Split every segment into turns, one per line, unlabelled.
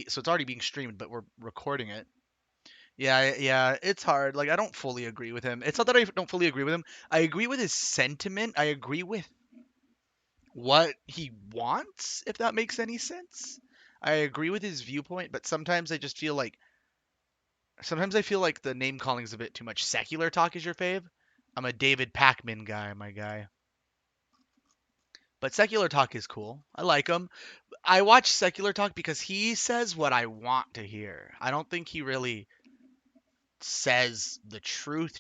so it's already being streamed, but we're recording it. Yeah, it's hard. Like I don't fully agree with him. It's not that I don't fully agree with him. I agree with his sentiment. I agree with what he wants, if that makes any sense. I agree with his viewpoint, but sometimes I feel like the name calling is a bit too much. Secular talk is your fave. I'm a David Pakman guy, my guy. But secular talk is cool. I like him. I watch secular talk because he says what I want to hear. I don't think he really says the truth.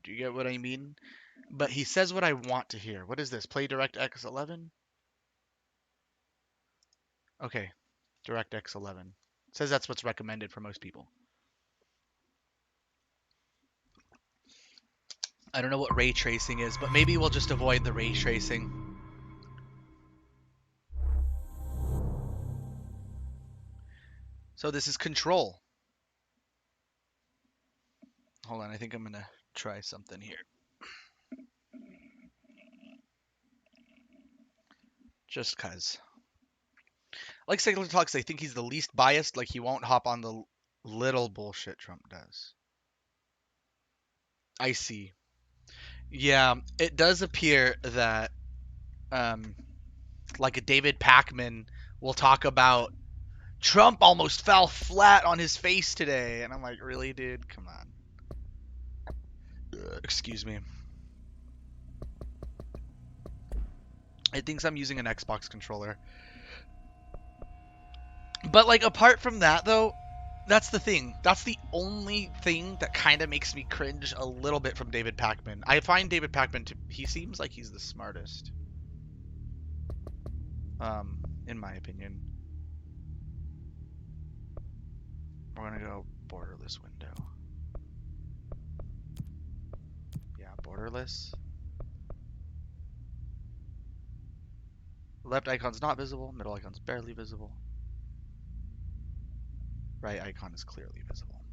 Do you get what I mean? But he says what I want to hear. What is this? Play DirectX 11? Okay, DirectX 11. Says that's what's recommended for most people. I don't know what ray tracing is, but maybe we'll just avoid the ray tracing. So this is Control. Hold on, I think I'm gonna try something here. Just cause. Like Secular Talks, I think he's the least biased. Like he won't hop on the little bullshit Trump does. I see. Yeah, it does appear that like a David Pakman will talk about Trump almost fell flat on his face today, and I'm like, really, dude? Come on. Excuse me. It thinks I'm using an Xbox controller. But like apart from that though, that's the thing. That's the only thing that kind of makes me cringe a little bit from David Pakman. I find David Pakman he seems like he's the smartest. In my opinion. We're gonna go borderless window. Yeah, borderless. Left icon's not visible, middle icon's barely visible. Right icon is clearly visible.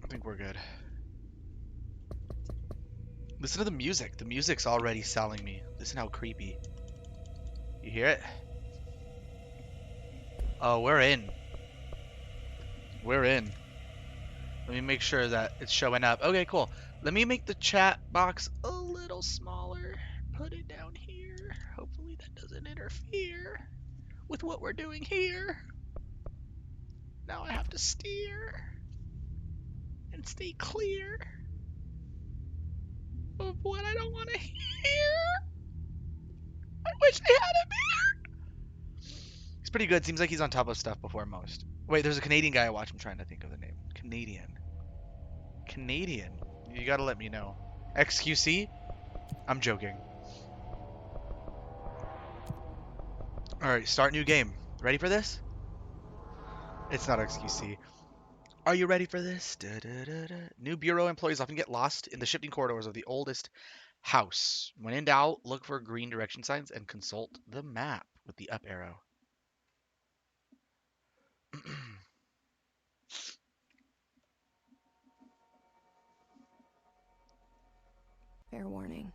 I think we're good. Listen to the music. The music's already selling me. Listen how creepy. You hear it? Oh, we're in. We're in. Let me make sure that it's showing up. Okay, cool. Let me make the chat box a little smaller. Put it down here. Hopefully that doesn't interfere with what we're doing here. Now I have to steer and stay clear of what I don't want to hear. I wish I had him here. He's pretty good. Seems like he's on top of stuff before most. Wait, there's a Canadian guy I watch. I'm trying to think of the name. Canadian. You gotta let me know. XQC? I'm joking. Alright, start new game. Ready for this? It's not XQC. Are you ready for this? New bureau employees often get lost in the shifting corridors of the oldest house. When in doubt, look for green direction signs and consult the map with the up arrow.
Fair warning.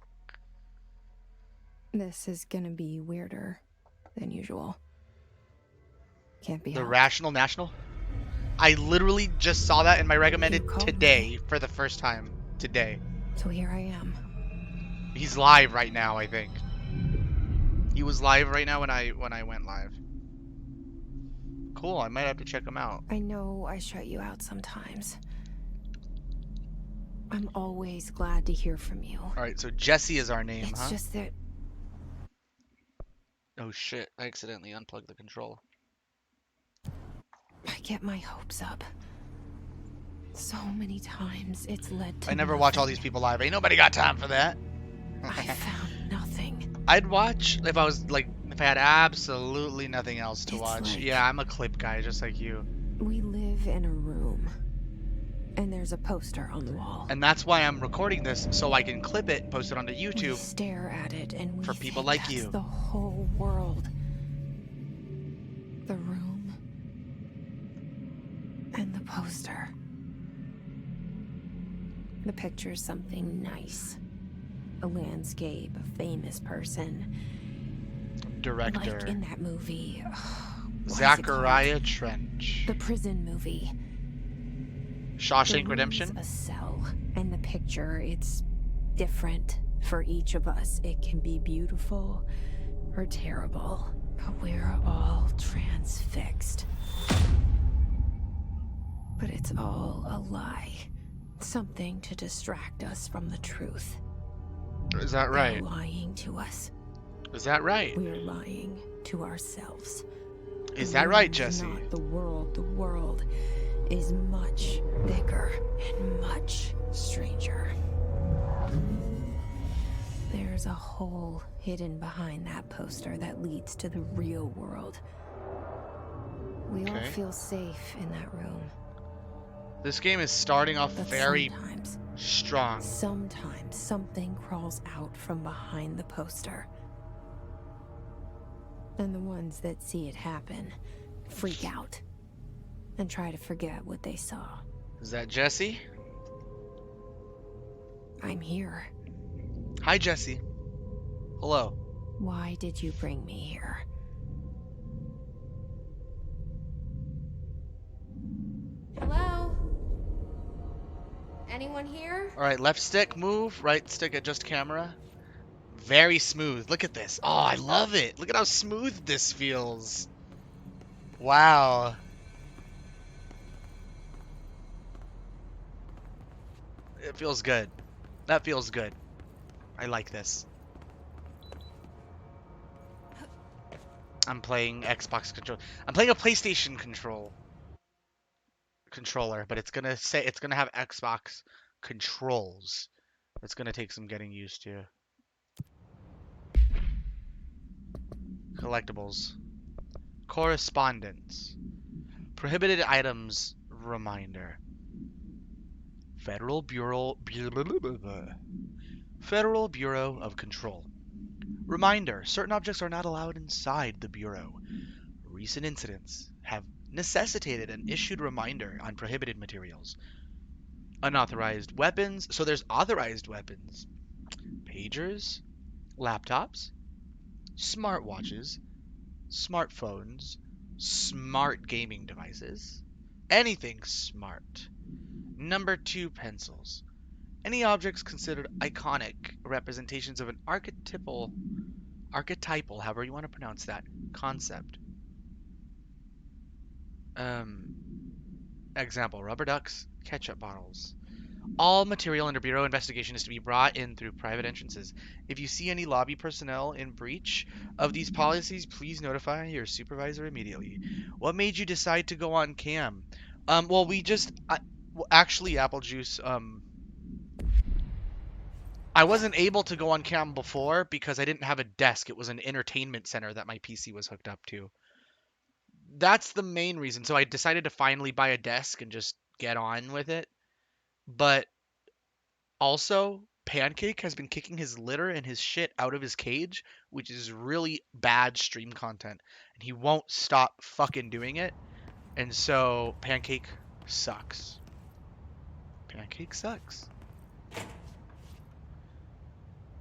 This is gonna be weirder than usual. Can't be
The
helped.
Rational National? I literally just saw that in my recommended today for the first time. Today.
So here I am.
He's live right now, I think. He was live right now when I went live. Cool, I might have to check him out.
I know I shut you out sometimes. I'm always glad to hear from you.
Alright, so Jesse is our name,
It's
huh?
just that...
Oh shit, I accidentally unplugged the control.
I get my hopes up. So many times it's led to
I never watch all these people live. Ain't nobody got time for that.
I found nothing.
I'd watch if I was like, if I had absolutely nothing else to watch.
Like
Yeah, I'm a clip guy, just like you.
we live in a room, and there's a poster on the wall.
And that's why I'm recording this, so I can clip it and post it onto YouTube.
We stare at it, and we
for people
think
like
that's
you.
The whole world. The room. And the poster. The picture's something nice. a landscape, a famous person.
Director.
Like in that movie. What is it
Zachariah
called?
Trench.
The prison movie.
Shawshank
The
Redemption?
room's a cell, and the picture, it's different for each of us. It can be beautiful or terrible, but we're all transfixed. But it's all a lie. Something to distract us from the truth.
Is that right?
They're lying to us.
Is that right?
We're lying to ourselves.
Is that right,
It's
Jesse?
not the world. The world is much bigger and much stranger. There's a hole hidden behind that poster that leads to the real world. We all
Okay.
feel safe in that room.
This game is starting off
But
very
sometimes
strong.
something crawls out from behind the poster. And the ones that see it happen freak out and try to forget what they saw.
Is that Jesse?
I'm here.
Hi, Jesse. Hello.
Why did you bring me here? Hello? Anyone here?
All right, left stick move, right stick adjust camera. Very smooth. Look at this. Oh, I love it. Look at how smooth this feels. Wow. It feels good. That feels good. I like this. I'm playing Xbox control. I'm playing a PlayStation controller, but it's gonna have Xbox controls. It's gonna take some getting used to. Collectibles. Correspondence. Prohibited items reminder. Federal Bureau of Control. Reminder, certain objects are not allowed inside the Bureau. Recent incidents have necessitated an issued reminder on prohibited materials. Unauthorized weapons. So there's authorized weapons. Pagers, laptops, smartwatches, smartphones, smart gaming devices, anything smart. Number 2, pencils. Any objects considered iconic representations of an archetypal, however you want to pronounce that, concept. Example, rubber ducks, ketchup bottles. All material under Bureau investigation is to be brought in through private entrances. If you see any lobby personnel in breach of these policies, please notify your supervisor immediately. What made you decide to go on cam? Well, actually, Apple Juice, I wasn't able to go on cam before because I didn't have a desk. It was an entertainment center that my PC was hooked up to. That's the main reason. So I decided to finally buy a desk and just get on with it. But also, Pancake has been kicking his litter and his shit out of his cage, which is really bad stream content. And he won't stop fucking doing it. And so, Pancake sucks. Pancake sucks.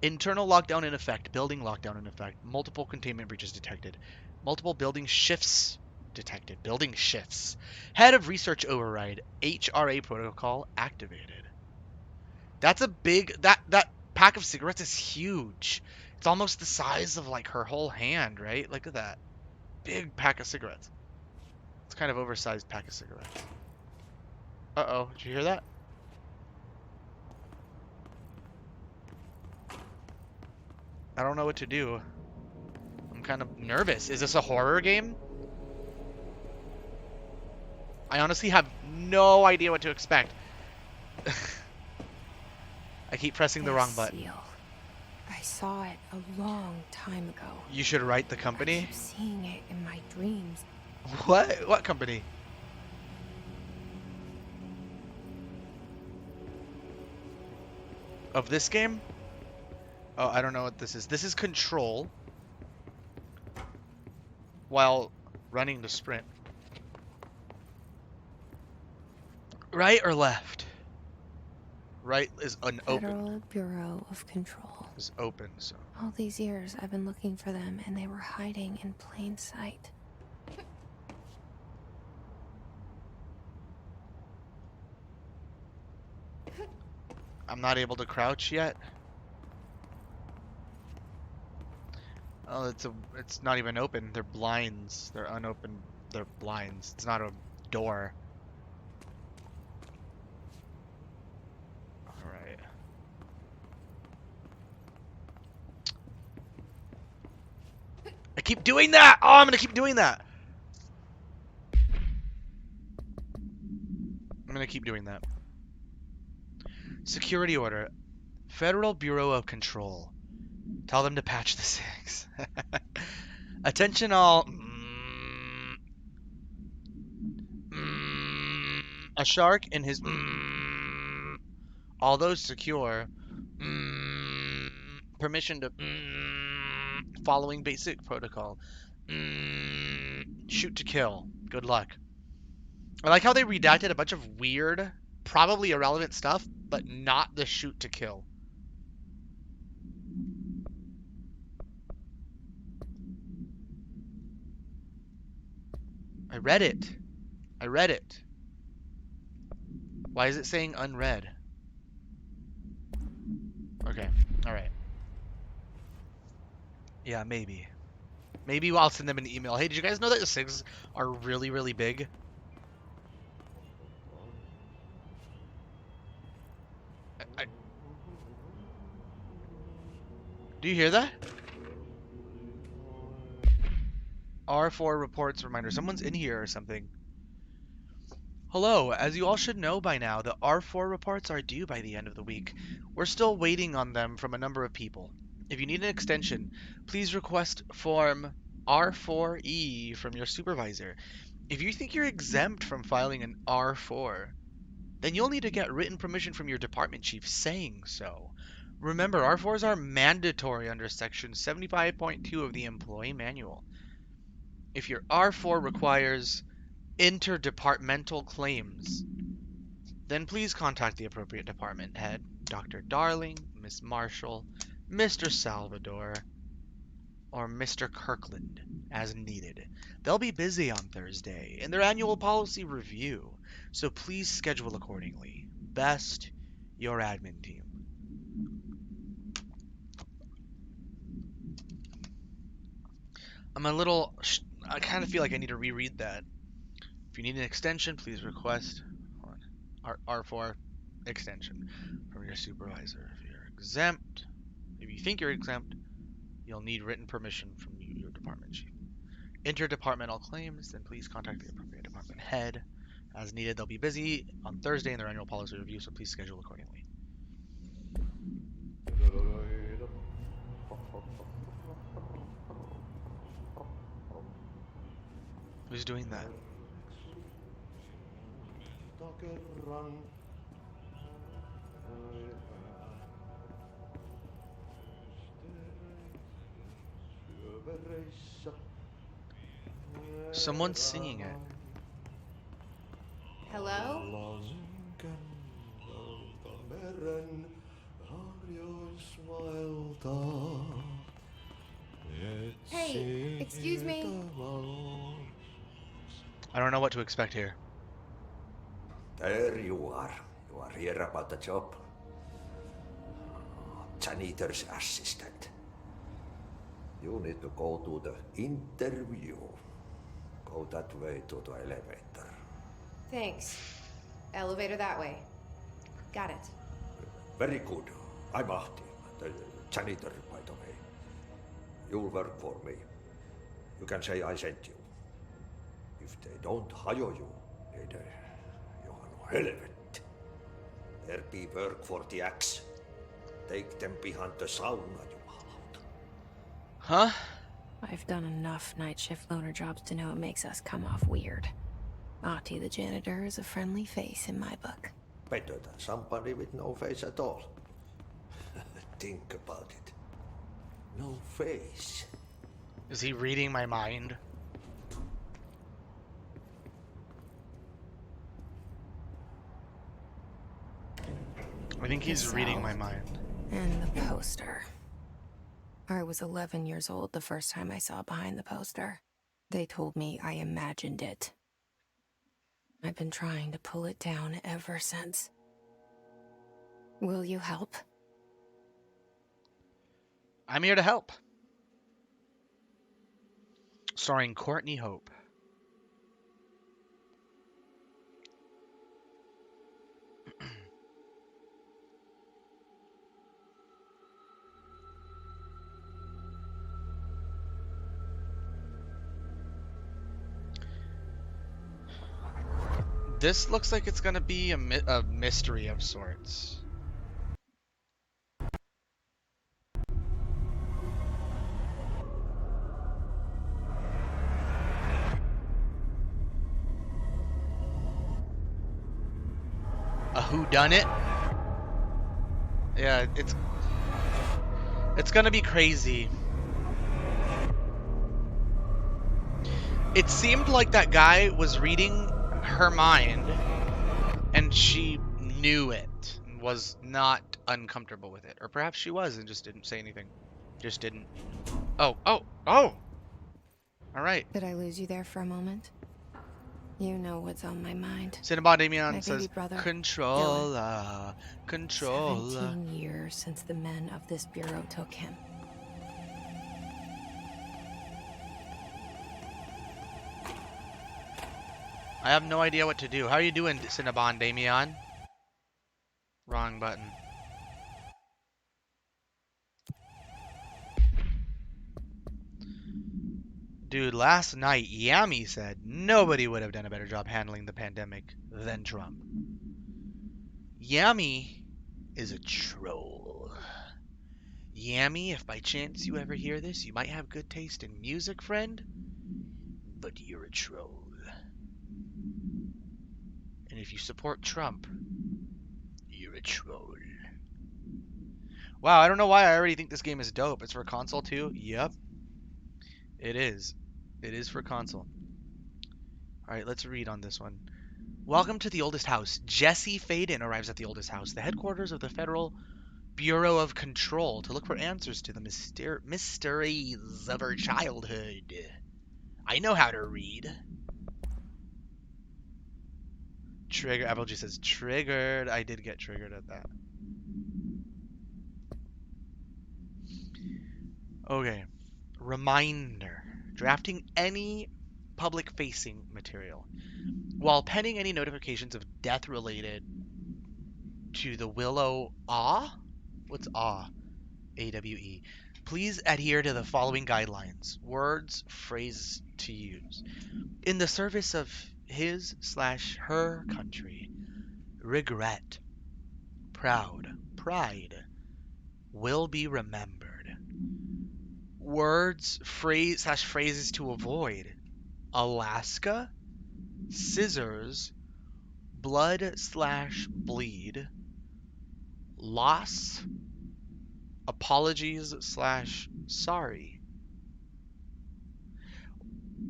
Internal lockdown in effect. Building lockdown in effect. Multiple containment breaches detected. Multiple building shifts detected. Building shifts. Head of research override. HRA protocol activated. That's a big... That pack of cigarettes is huge. It's almost the size of, like, her whole hand, right? Look at that. Big pack of cigarettes. It's kind of oversized pack of cigarettes. Uh-oh. Did you hear that? I don't know what to do. I'm kind of nervous. Is this a horror game? I honestly have no idea what to expect. I keep pressing the wrong button.
Seal. I saw it a long time ago.
You should write the
I
company.
keep seeing it in my dreams.
What? What company? Of this game? Oh, I don't know what this is. This is Control. While running the sprint. Right or left? Right is unopened.
Federal Bureau of Control.
is open, so.
All these years I've been looking for them and they were hiding in plain sight.
I'm not able to crouch yet. Oh, it's not even open. They're blinds. They're unopened. They're blinds. It's not a door. All right. I keep doing that. Oh, I'm gonna keep doing that. I'm gonna keep doing that. Security order. Federal Bureau of Control. Tell them to patch the 6. Attention all. A shark in his. Although secure. Permission to. Following basic protocol. Shoot to kill. Good luck. I like how they redacted a bunch of weird, probably irrelevant stuff, but not the shoot to kill. I read it. I read it. Why is it saying unread? Okay. All right. Yeah, maybe. Maybe I'll send them an email. Hey, did you guys know that the SIGs are really, really big? Do you hear that? R4 reports reminder. Someone's in here or something. Hello, as you all should know by now, the R4 reports are due by the end of the week. We're still waiting on them from a number of people. If you need an extension, please request form R4E from your supervisor. If you think you're exempt from filing an R4, then you'll need to get written permission from your department chief saying so. Remember, R4s are mandatory under Section 75.2 of the Employee Manual. If your R4 requires interdepartmental claims, then please contact the appropriate department head, Dr. Darling, Miss Marshall, Mr. Salvador, or Mr. Kirkland, as needed. They'll be busy on Thursday in their annual policy review, so please schedule accordingly. Best, your admin team. I kind of feel like I need to reread that. If you need an extension, please request R4 extension from your supervisor. If you're exempt, if you think you're exempt, you'll need written permission from your department chief. Interdepartmental claims, then please contact the appropriate department head. As needed, they'll be busy on Thursday in their annual policy review, so please schedule accordingly. Who's doing that? Someone's singing it.
Hello? Hey, excuse me.
I don't know what to expect here.
There you are. You are here about the job. Janitor's assistant. You need to go to the interview. Go that way to the elevator.
Thanks. Elevator that way. Got it.
Very good. I'm Ahti, the janitor, by the way. You'll work for me. You can say I sent you. If they don't hire you, then you are no helvet. There be work for the axe. Take them behind the sauna, you hallout.
Huh?
I've done enough night shift loner jobs to know it makes us come off weird. Ahti the janitor is a friendly face in my book.
Better than somebody with no face at all. Think about it. No face.
Is he reading my mind? I think he's reading my mind.
And the poster. I was 11 years old the first time I saw behind the poster. They told me I imagined it. I've been trying to pull it down ever since. Will you help?
I'm here to help. Starring Courtney Hope. This looks like it's gonna be a mystery of sorts. A whodunit? Yeah, it's gonna be crazy. It seemed like that guy was reading her mind, and she knew it and was not uncomfortable with it. Or perhaps she was and just didn't say anything. Just didn't. Oh. All right.
Did I lose you there for a moment? You know what's on my mind.
Cinnabon Damian
My
says,
baby brother,
controller.
17 years since the men of this bureau took him.
I have no idea what to do. How are you doing, Cinnabon Damian? Wrong button. Dude, last night, Yami said nobody would have done a better job handling the pandemic than Trump. Yami is a troll. Yami, if by chance you ever hear this, you might have good taste in music, friend, but you're a troll. And if you support Trump, you're a troll. Wow, I don't know why I already think this game is dope. It's for console too? Yep. It is. It is for console. Alright, let's read on this one. Welcome to the oldest house. Jesse Faden arrives at the oldest house, the headquarters of the Federal Bureau of Control, to look for answers to the mysteries of her childhood. I know how to read. Trigger. Appleji says triggered. I did get triggered at that. Okay. Reminder. Drafting any public-facing material. While penning any notifications of death related to the Willow Awe? What's Awe? A-W-E. Please adhere to the following guidelines. Words, phrases to use. In the service of his/her country. Regret. Proud. Pride. Will be remembered. Words, phrases to avoid. Alaska. Scissors. Blood/bleed. Loss. Apologies/sorry.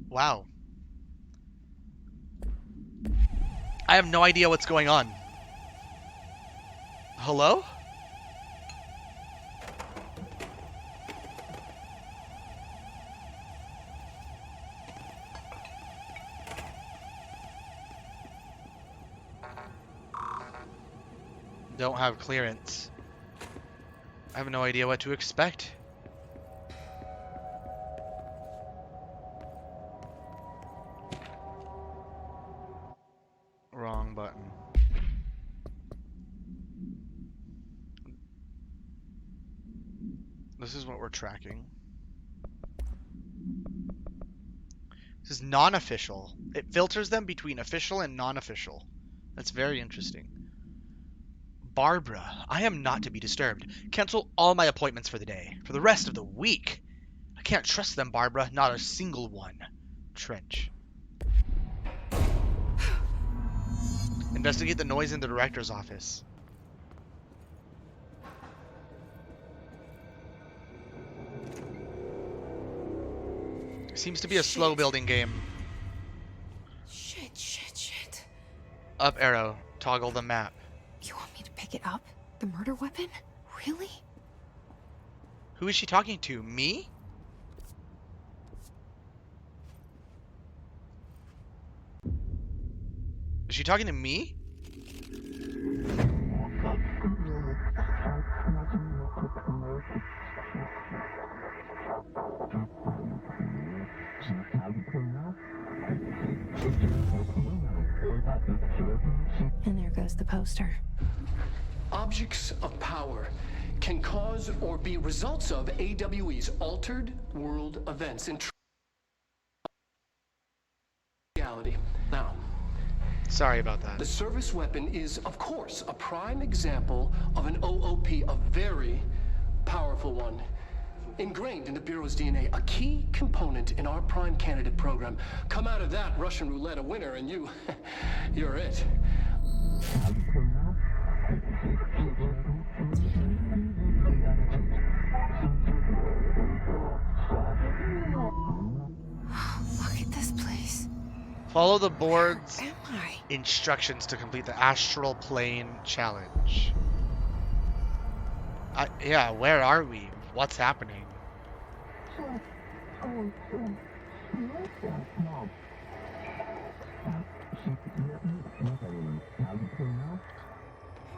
Wow. I have no idea what's going on. Hello? Don't have clearance. I have no idea what to expect. Wrong button. This is what we're tracking. This is non-official. It filters them between official and non-official. That's very interesting. Barbara, I am not to be disturbed. Cancel all my appointments for the day. For the rest of the week. I can't trust them, Barbara. Not a single one. Trench. Investigate the noise in the director's office. Seems to be a slow building game.
Shit.
Up arrow. Toggle the map.
You want me to pick it up? The murder weapon? Really?
Who is she talking to? Me? Is she talking to me?
And there goes the poster.
Objects of power can cause or be results of AWE's altered world events in reality. Now,
Sorry about that.
the service weapon is, of course, a prime example of an OOP, a very powerful one. Ingrained in the Bureau's DNA, a key component in our prime candidate program. Come out of that Russian roulette a winner and you're it.
Look at this place.
Follow the board's
Where am I?
instructions to complete the astral plane challenge. Yeah, where are we? What's happening?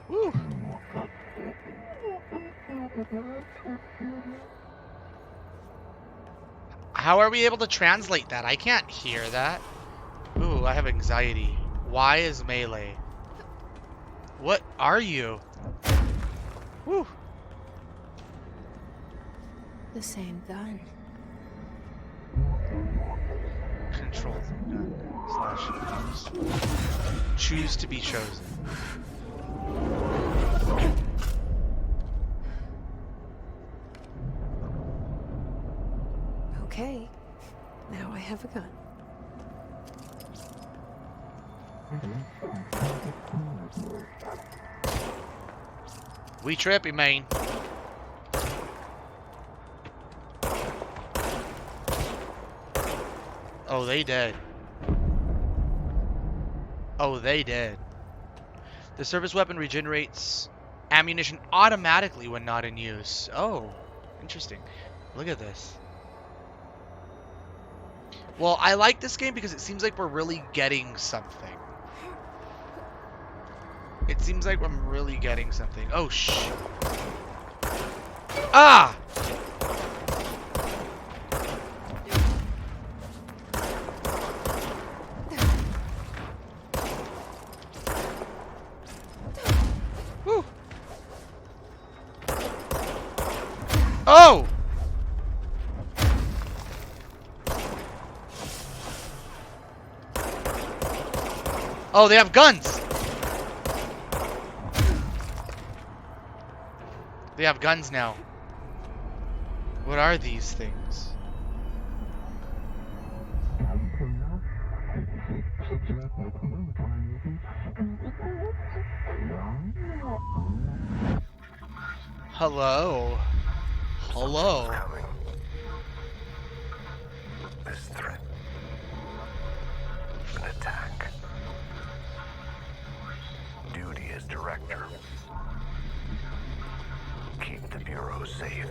Woo. How are we able to translate that? I can't hear that. Ooh, I have anxiety. Why is melee? What are you? Woo.
The same gun.
Control gun / choose to be chosen.
Okay. Now I have a gun.
We trippy, man. Oh, they dead. Oh, they dead. The service weapon regenerates ammunition automatically when not in use. Oh, interesting. Look at this. Well, I like this game because it seems like we're really getting something. It seems like I'm really getting something. Oh, shh. Ah! Whew. Oh! Oh, they have guns! They have guns now. What are these things? Hello. Hello.
Coming. This threat. An attack. Duty as director. Keep the Bureau safe.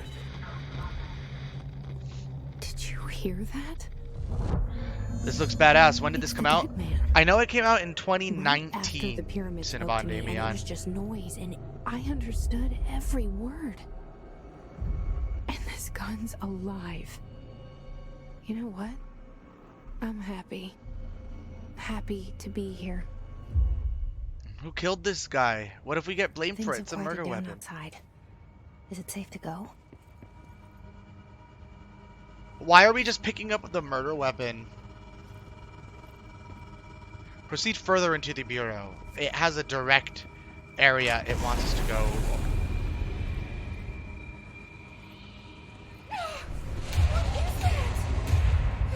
Did you hear that?
This looks badass. When did this
It's
come
the
out?
Dead Man.
I know it came out in
Right after
2019.
the pyramid spoke
Cinnabon
to me, and it
Damian.
was just noise, and I understood every word. And this gun's alive. You know what? I'm happy. Happy to be here.
Who killed this guy? What if we get blamed
Things
for it?
have
It's a
quieted
murder
down
weapon.
outside. Is it safe to go?
Why are we just picking up the murder weapon? Proceed further into the Bureau. It has a direct area it wants us to go.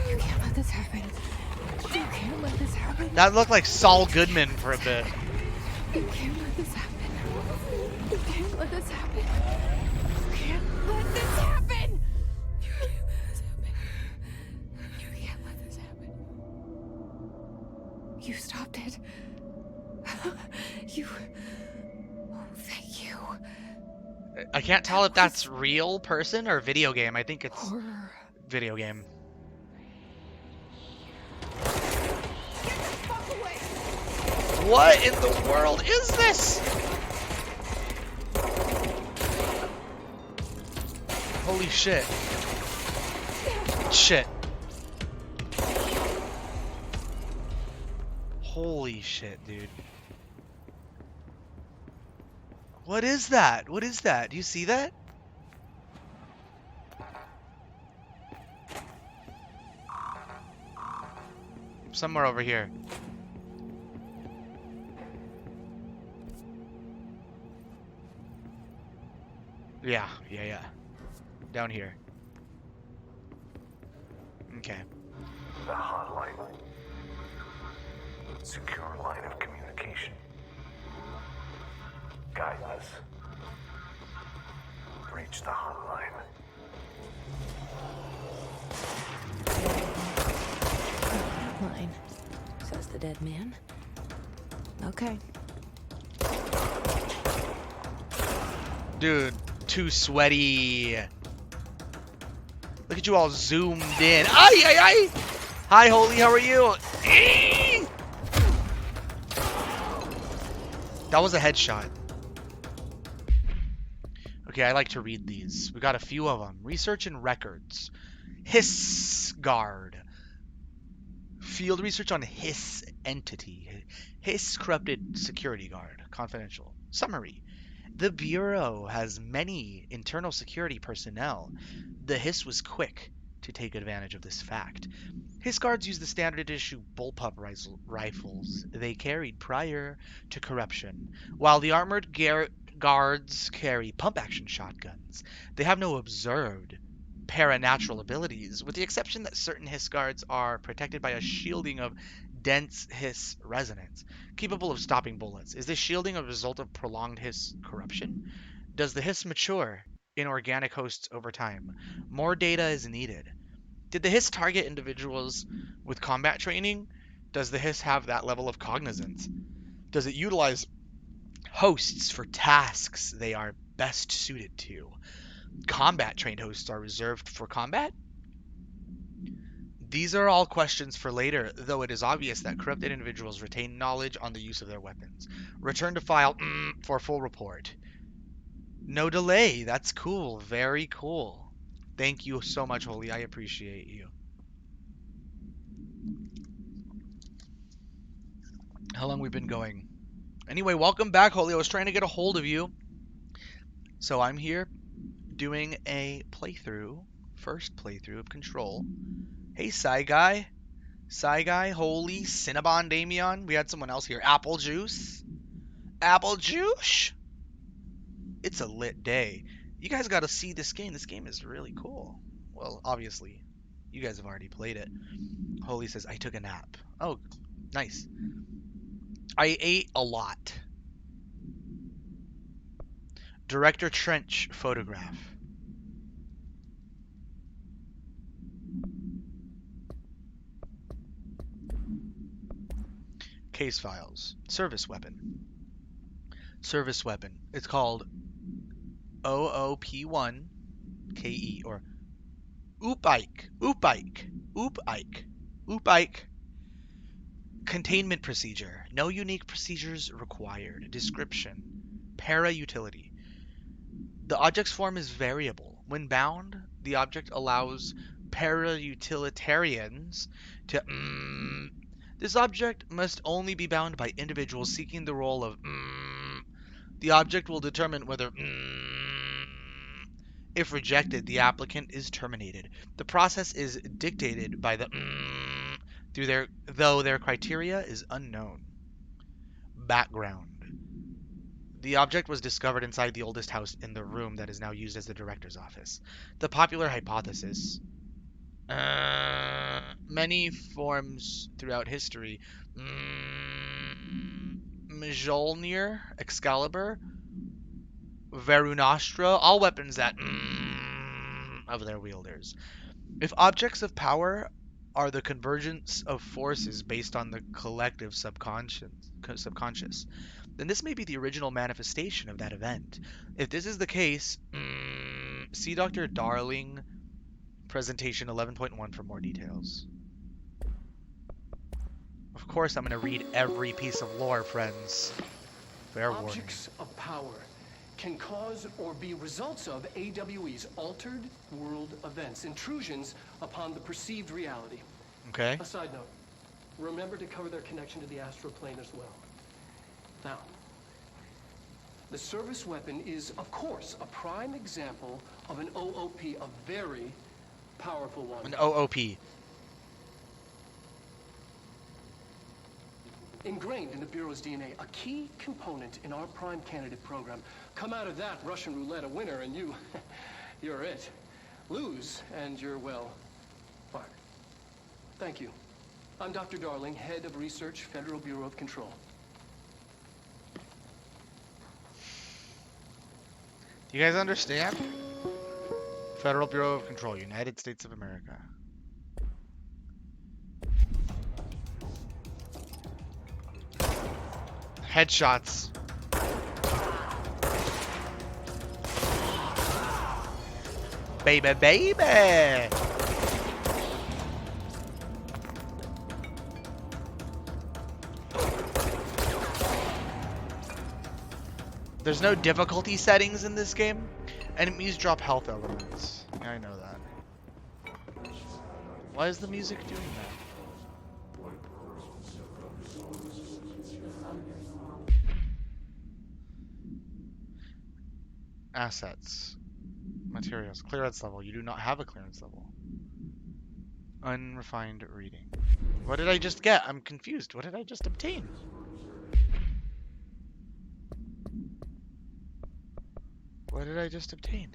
You can't let this happen. You can't let this happen.
That looked like Saul Goodman for a bit.
You can't let this happen. You can't let this happen. You can't let this happen. You can't let this happen. You can't let this happen. You stopped it. You. Oh, thank you.
I can't tell
That
if that's
was
real person or video game. I think it's
horror.
video game. What in the world is this? Holy shit. Shit. Holy shit, dude. What is that? What is that? Do you see that? Somewhere over here. Yeah. Down here. Okay.
The hotline. Secure line of communication. Guide us. Reach the hotline.
Line. Says the dead man. Okay.
Dude, too sweaty. Look at you all zoomed in. Ay, ay, ay! Hi, Holy, how are you? Eee! That was a headshot. Okay, I like to read these. We got a few of them. Research and records. Hiss Guard. Field research on Hiss entity. Hiss corrupted security guard. Confidential. Summary. The Bureau has many internal security personnel. The Hiss was quick to take advantage of this fact. Hiss guards use the standard issue bullpup rifles they carried prior to corruption, while the armored guards carry pump-action shotguns. They have no observed paranatural abilities, with the exception that certain Hiss guards are protected by a shielding of dense Hiss resonance, capable of stopping bullets. Is this shielding a result of prolonged Hiss corruption? Does the Hiss mature in organic hosts over time? More data is needed. Did the Hiss target individuals with combat training? Does the Hiss have that level of cognizance? Does it utilize hosts for tasks they are best suited to? Combat trained hosts are reserved for combat? These are all questions for later, though it is obvious that corrupted individuals retain knowledge on the use of their weapons. Return to file for full report. No delay. That's cool. Very cool. Thank you so much, Holy. I appreciate you. How long we've been going? Anyway, welcome back, Holy. I was trying to get a hold of you. So I'm here doing a playthrough, first playthrough of Control. Hey, Psy Guy, Holy, Cinnabon, Dameon. We had someone else here. Apple Juice. It's a lit day. You guys got to see this game. This game is really cool. Well, obviously, you guys have already played it. Holy says, I took a nap. Oh, nice. I ate a lot. Director Trench photograph. Case files. Service weapon. Service weapon. It's called OOP1 KE or Oop-Ike. Containment procedure. No unique procedures required. Description. Para-utility. The object's form is variable. When bound, the object allows para-utilitarians to This object must only be bound by individuals seeking the role of The object will determine whether If rejected, the applicant is terminated. The process is dictated by the though their criteria is unknown. Background. The object was discovered inside the oldest house in the room that is now used as the director's office. The popular hypothesis. Many forms throughout history. Mjolnir, Excalibur, Varunastra, all weapons that of their wielders. If objects of power are the convergence of forces based on the collective subconscious, then this may be the original manifestation of that event. If this is the case, see Dr. Darling, presentation 11.1 for more details. Of course, I'm going to read every piece of lore, friends. Fair warning.
Objects of power can cause or be results of AWE's altered world events, intrusions upon the perceived reality.
Okay.
A side note, remember to cover their connection to the astral plane as well. Now, the service weapon is, of course, a prime example of an OOP, a very powerful one.
An OOP.
Ingrained in the Bureau's DNA, a key component in our prime candidate program. Come out of that Russian roulette a winner and you're it. Lose and you're, well, fired. Thank you. I'm Dr. Darling, Head of Research, Federal Bureau of Control.
Do you guys understand? Federal Bureau of Control, United States of America. Headshots. Baby, baby! There's no difficulty settings in this game. Enemies drop health elements. Yeah, I know that. Why is the music doing that? Assets. Materials. Clearance level. You do not have a clearance level. Unrefined reading. What did I just get? I'm confused. What did I just obtain? What did I just obtain?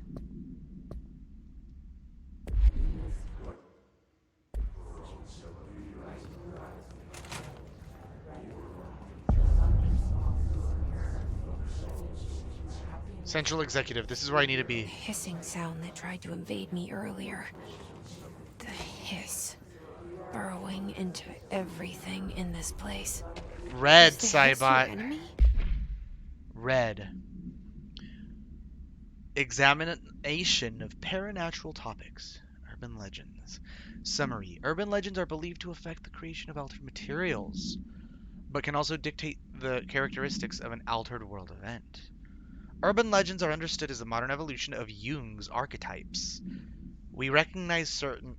Central Executive, this is where I need to be.
The hissing sound that tried to invade me earlier. The hiss. Burrowing into everything in this place.
Red,
Is the hiss your
Cybot.
enemy?
Red. Examination of paranatural topics. Urban legends. Summary. Urban legends are believed to affect the creation of altered materials, but can also dictate the characteristics of an altered world event. Urban legends are understood as a modern evolution of Jung's archetypes. We recognize certain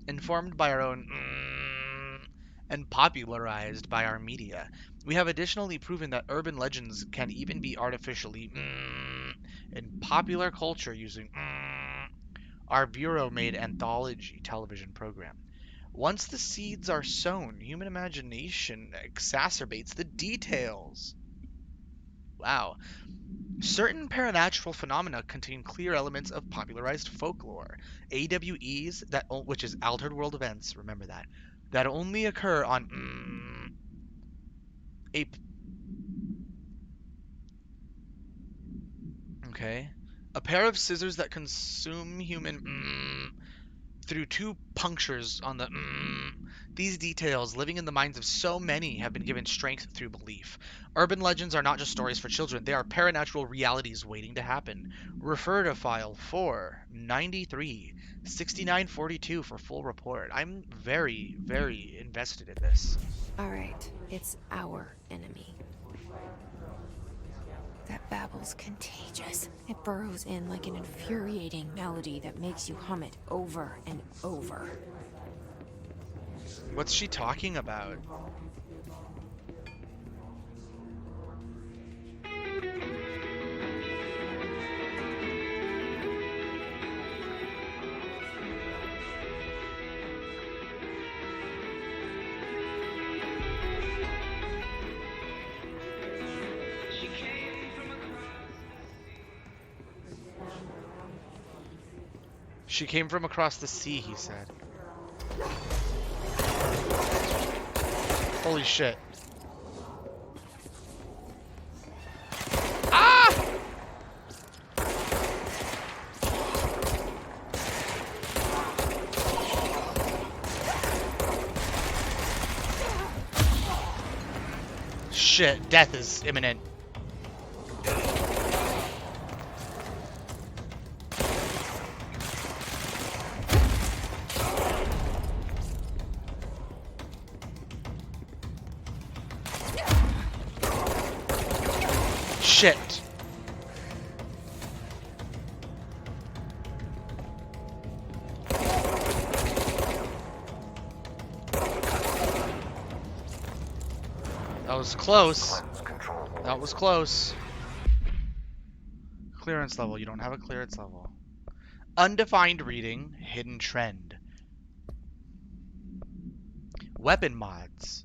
informed by our own and popularized by our media. We have additionally proven that urban legends can even be artificially in popular culture using our Bureau-made anthology television program. Once the seeds are sown, human imagination exacerbates the details. Wow. Certain paranatural phenomena contain clear elements of popularized folklore. AWEs, which is altered world events, remember that only occur on a pair of scissors that consume human through two punctures on the These details, living in the minds of so many, have been given strength through belief. Urban legends are not just stories for children, they are paranatural realities waiting to happen. Refer to file 493 6942 for full report. I'm very, very invested in this.
Alright, it's our enemy. That babble's contagious. It burrows in like an infuriating melody that makes you hum it over and over.
What's she talking about? She came from across the sea, he said. Holy shit. Ah! shit, death is imminent. Shit. That was close.
Cleanse control.
That was close. Clearance level. You don't have a clearance level. Undefined reading. Hidden trend. Weapon mods.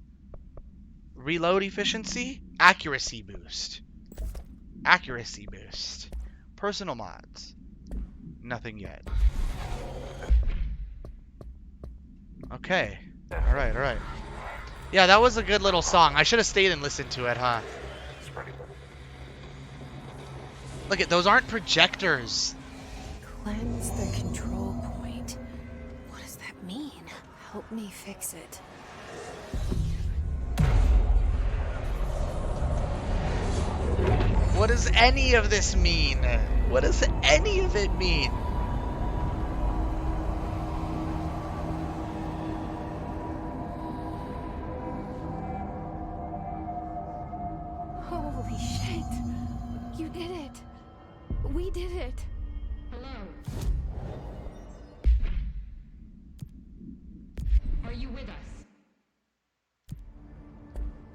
Reload efficiency. Accuracy boost. Accuracy boost. Personal mods. Nothing yet. Okay. Alright, alright. Yeah, that was a good little song. I should have stayed and listened to it, huh?
It's ready.
Look at those aren't projectors.
Cleanse the control point. What does that mean? Help me fix it.
What does any of this mean? What does any of it mean?
Holy shit. You did it. We did it.
Hello. Are you with us?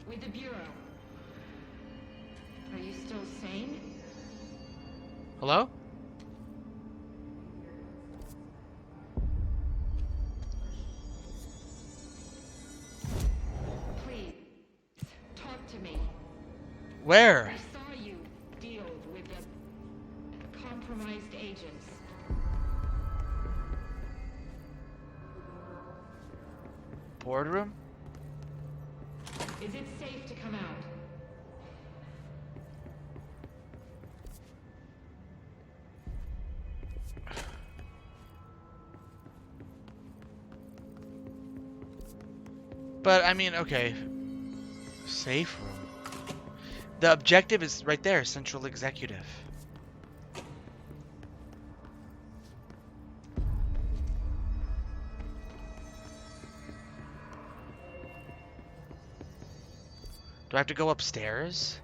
With the Bureau. Are you still sane?
Hello?
Please, talk to me.
Where?
I saw you deal with the compromised agents.
Boardroom?
Is it safe to come out?
But, I mean, okay. Safe room. The objective is right there, Central Executive. Do I have to go upstairs?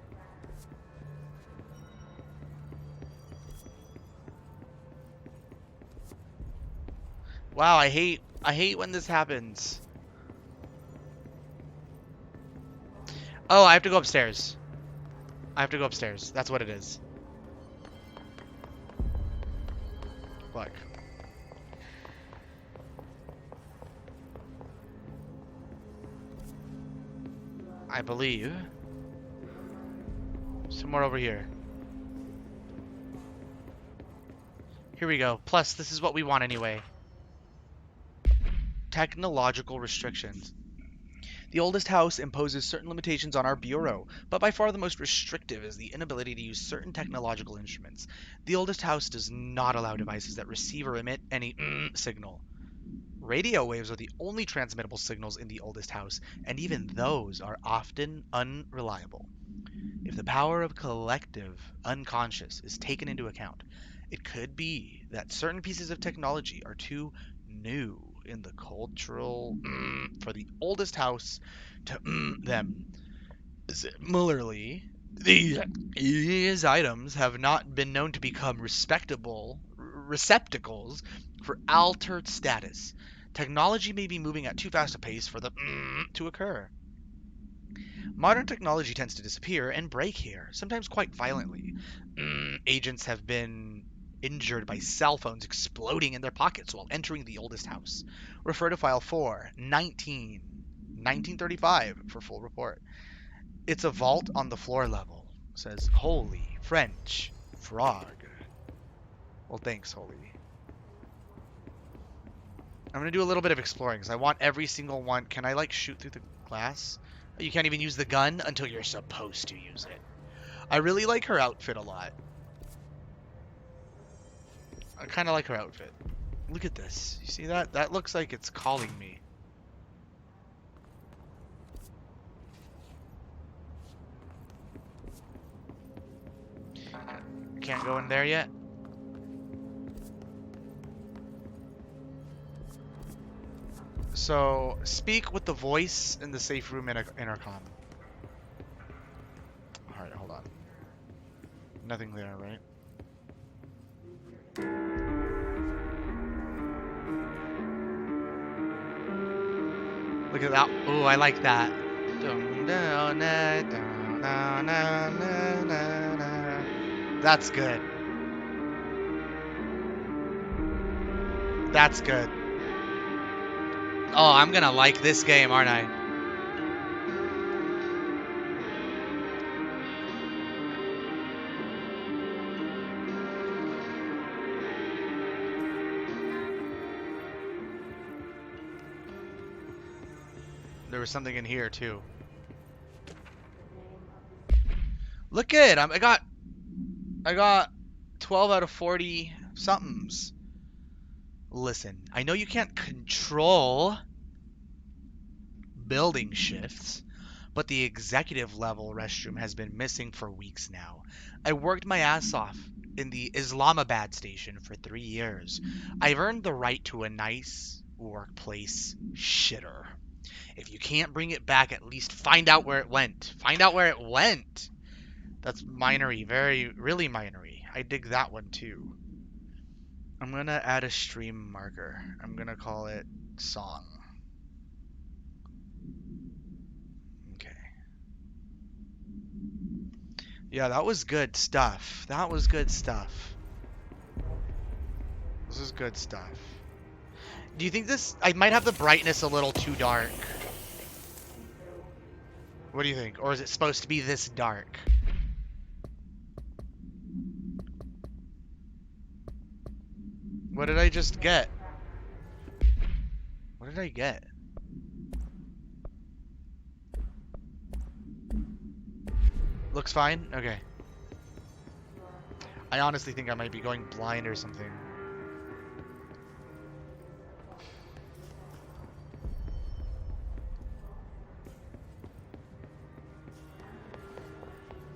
Wow, I hate when this happens. Oh, I have to go upstairs. I have to go upstairs. That's what it is. Look. I believe. Somewhere over here. Here we go. Plus, this is what we want anyway. Technological restrictions. The oldest house imposes certain limitations on our bureau, but by far the most restrictive is the inability to use certain technological instruments. The oldest house does not allow devices that receive or emit any signal. Radio waves are the only transmittable signals in the oldest house, and even those are often unreliable. If the power of collective unconscious is taken into account, it could be that certain pieces of technology are too new in the cultural for the oldest house to them. Similarly, these items have not been known to become respectable receptacles for altered status. Technology may be moving at too fast a pace for the to occur. Modern technology tends to disappear and break here, sometimes quite violently. Agents have been injured by cell phones exploding in their pockets while entering the oldest house. Refer to file 4, 1935 for full report. It's a vault on the floor level. It says, Holy French Frog. Well, thanks, Holy. I'm going to do a little bit of exploring because I want every single one. Can I, like, shoot through the glass? You can't even use the gun until you're supposed to use it. I really like her outfit a lot. I kind of like her outfit. Look at this. You see that? That looks like it's calling me. Can't go in there yet. So, speak with the voice in the safe room intercom. Alright, hold on. Nothing there, right? Look at that. Ooh, I like that. That's good. That's good. Oh, I'm gonna like this game, aren't I? There was something in here too. Look at it. I got 12 out of 40 somethings. Listen, I know you can't control building shifts, but the executive level restroom has been missing for weeks now. I worked my ass off in the Islamabad station for 3 years. I've earned the right to a nice workplace shitter. If you can't bring it back, at least find out where it went. Find out where it went. That's minery, really minery. I dig that one too. I'm gonna add a stream marker. I'm gonna call it song. Okay. Yeah, that was good stuff. That was good stuff. This is good stuff. Do you think this... I might have the brightness a little too dark. What do you think? Or is it supposed to be this dark? What did I just get? What did I get? Looks fine? Okay. I honestly think I might be going blind or something.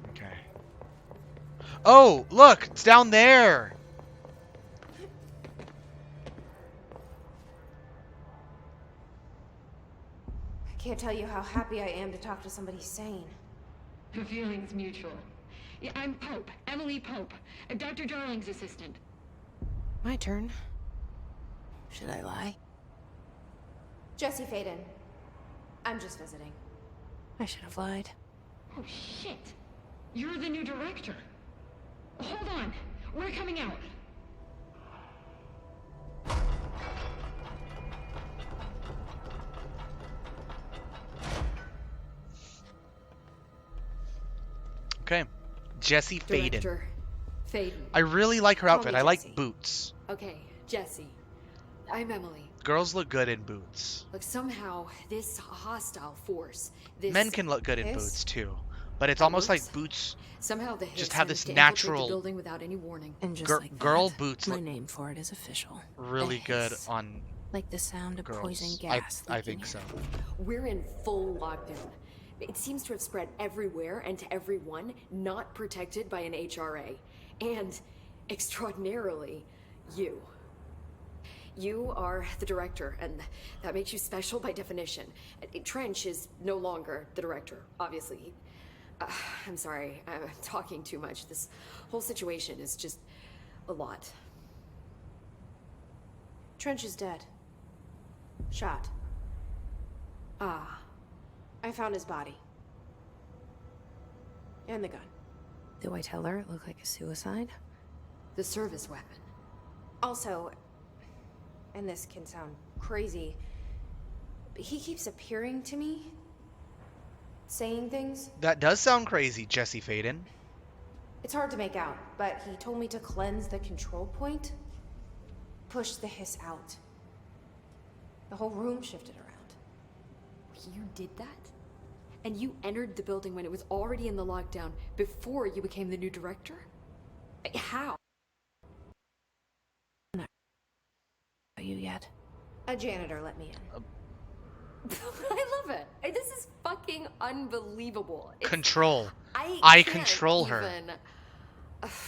Okay. Oh, look! It's down there!
I can't tell you how happy I am to talk to somebody sane.
The feeling's mutual. Yeah, I'm Pope, Emily Pope, Dr. Darling's assistant.
My turn. Should I lie? Jesse Faden. I'm just visiting. I should have lied.
Oh, shit. You're the new director. Hold on. We're coming out.
Okay. Jesse Faden.
Director Faden.
I really like her
Call
outfit.
me
I like
Jessie.
boots.
Okay, Jesse. I'm Emily.
Girls look good in boots.
Look, somehow this hostile force, this
Men can look good in
hiss,
boots too. But it's
that
almost like
works.
boots.
Somehow the hiss
just have
managed
this
to infiltrate
natural-
the building without any warning.
And just
Gir-
like
girl
that,
boots
my
look
name for it is official.
really
A
good
hiss.
on
Like the sound of
girls.
poison gas.
I
leaking
think so.
We're in full lockdown. It seems to have spread everywhere and to everyone not protected by an HRA. And, extraordinarily, you. You are the director, and that makes you special by definition. Trench is no longer the director, obviously. I'm sorry, I'm talking too much. This whole situation is just a lot.
Trench is dead. Shot.
Ah,
I found his body. And the gun. Do I tell her it looked like a suicide?
the service weapon.
Also, and this can sound crazy, but he keeps appearing to me, saying things.
That does sound crazy, Jesse Faden.
It's hard to make out, but he told me to cleanse the control point, push the hiss out. The whole room shifted around.
You did that? And you entered the building when it was already in the lockdown before you became the new director? How?
Are you yet? A janitor let me in.
I love it. This is fucking unbelievable.
Control. I
can't
control her.
even-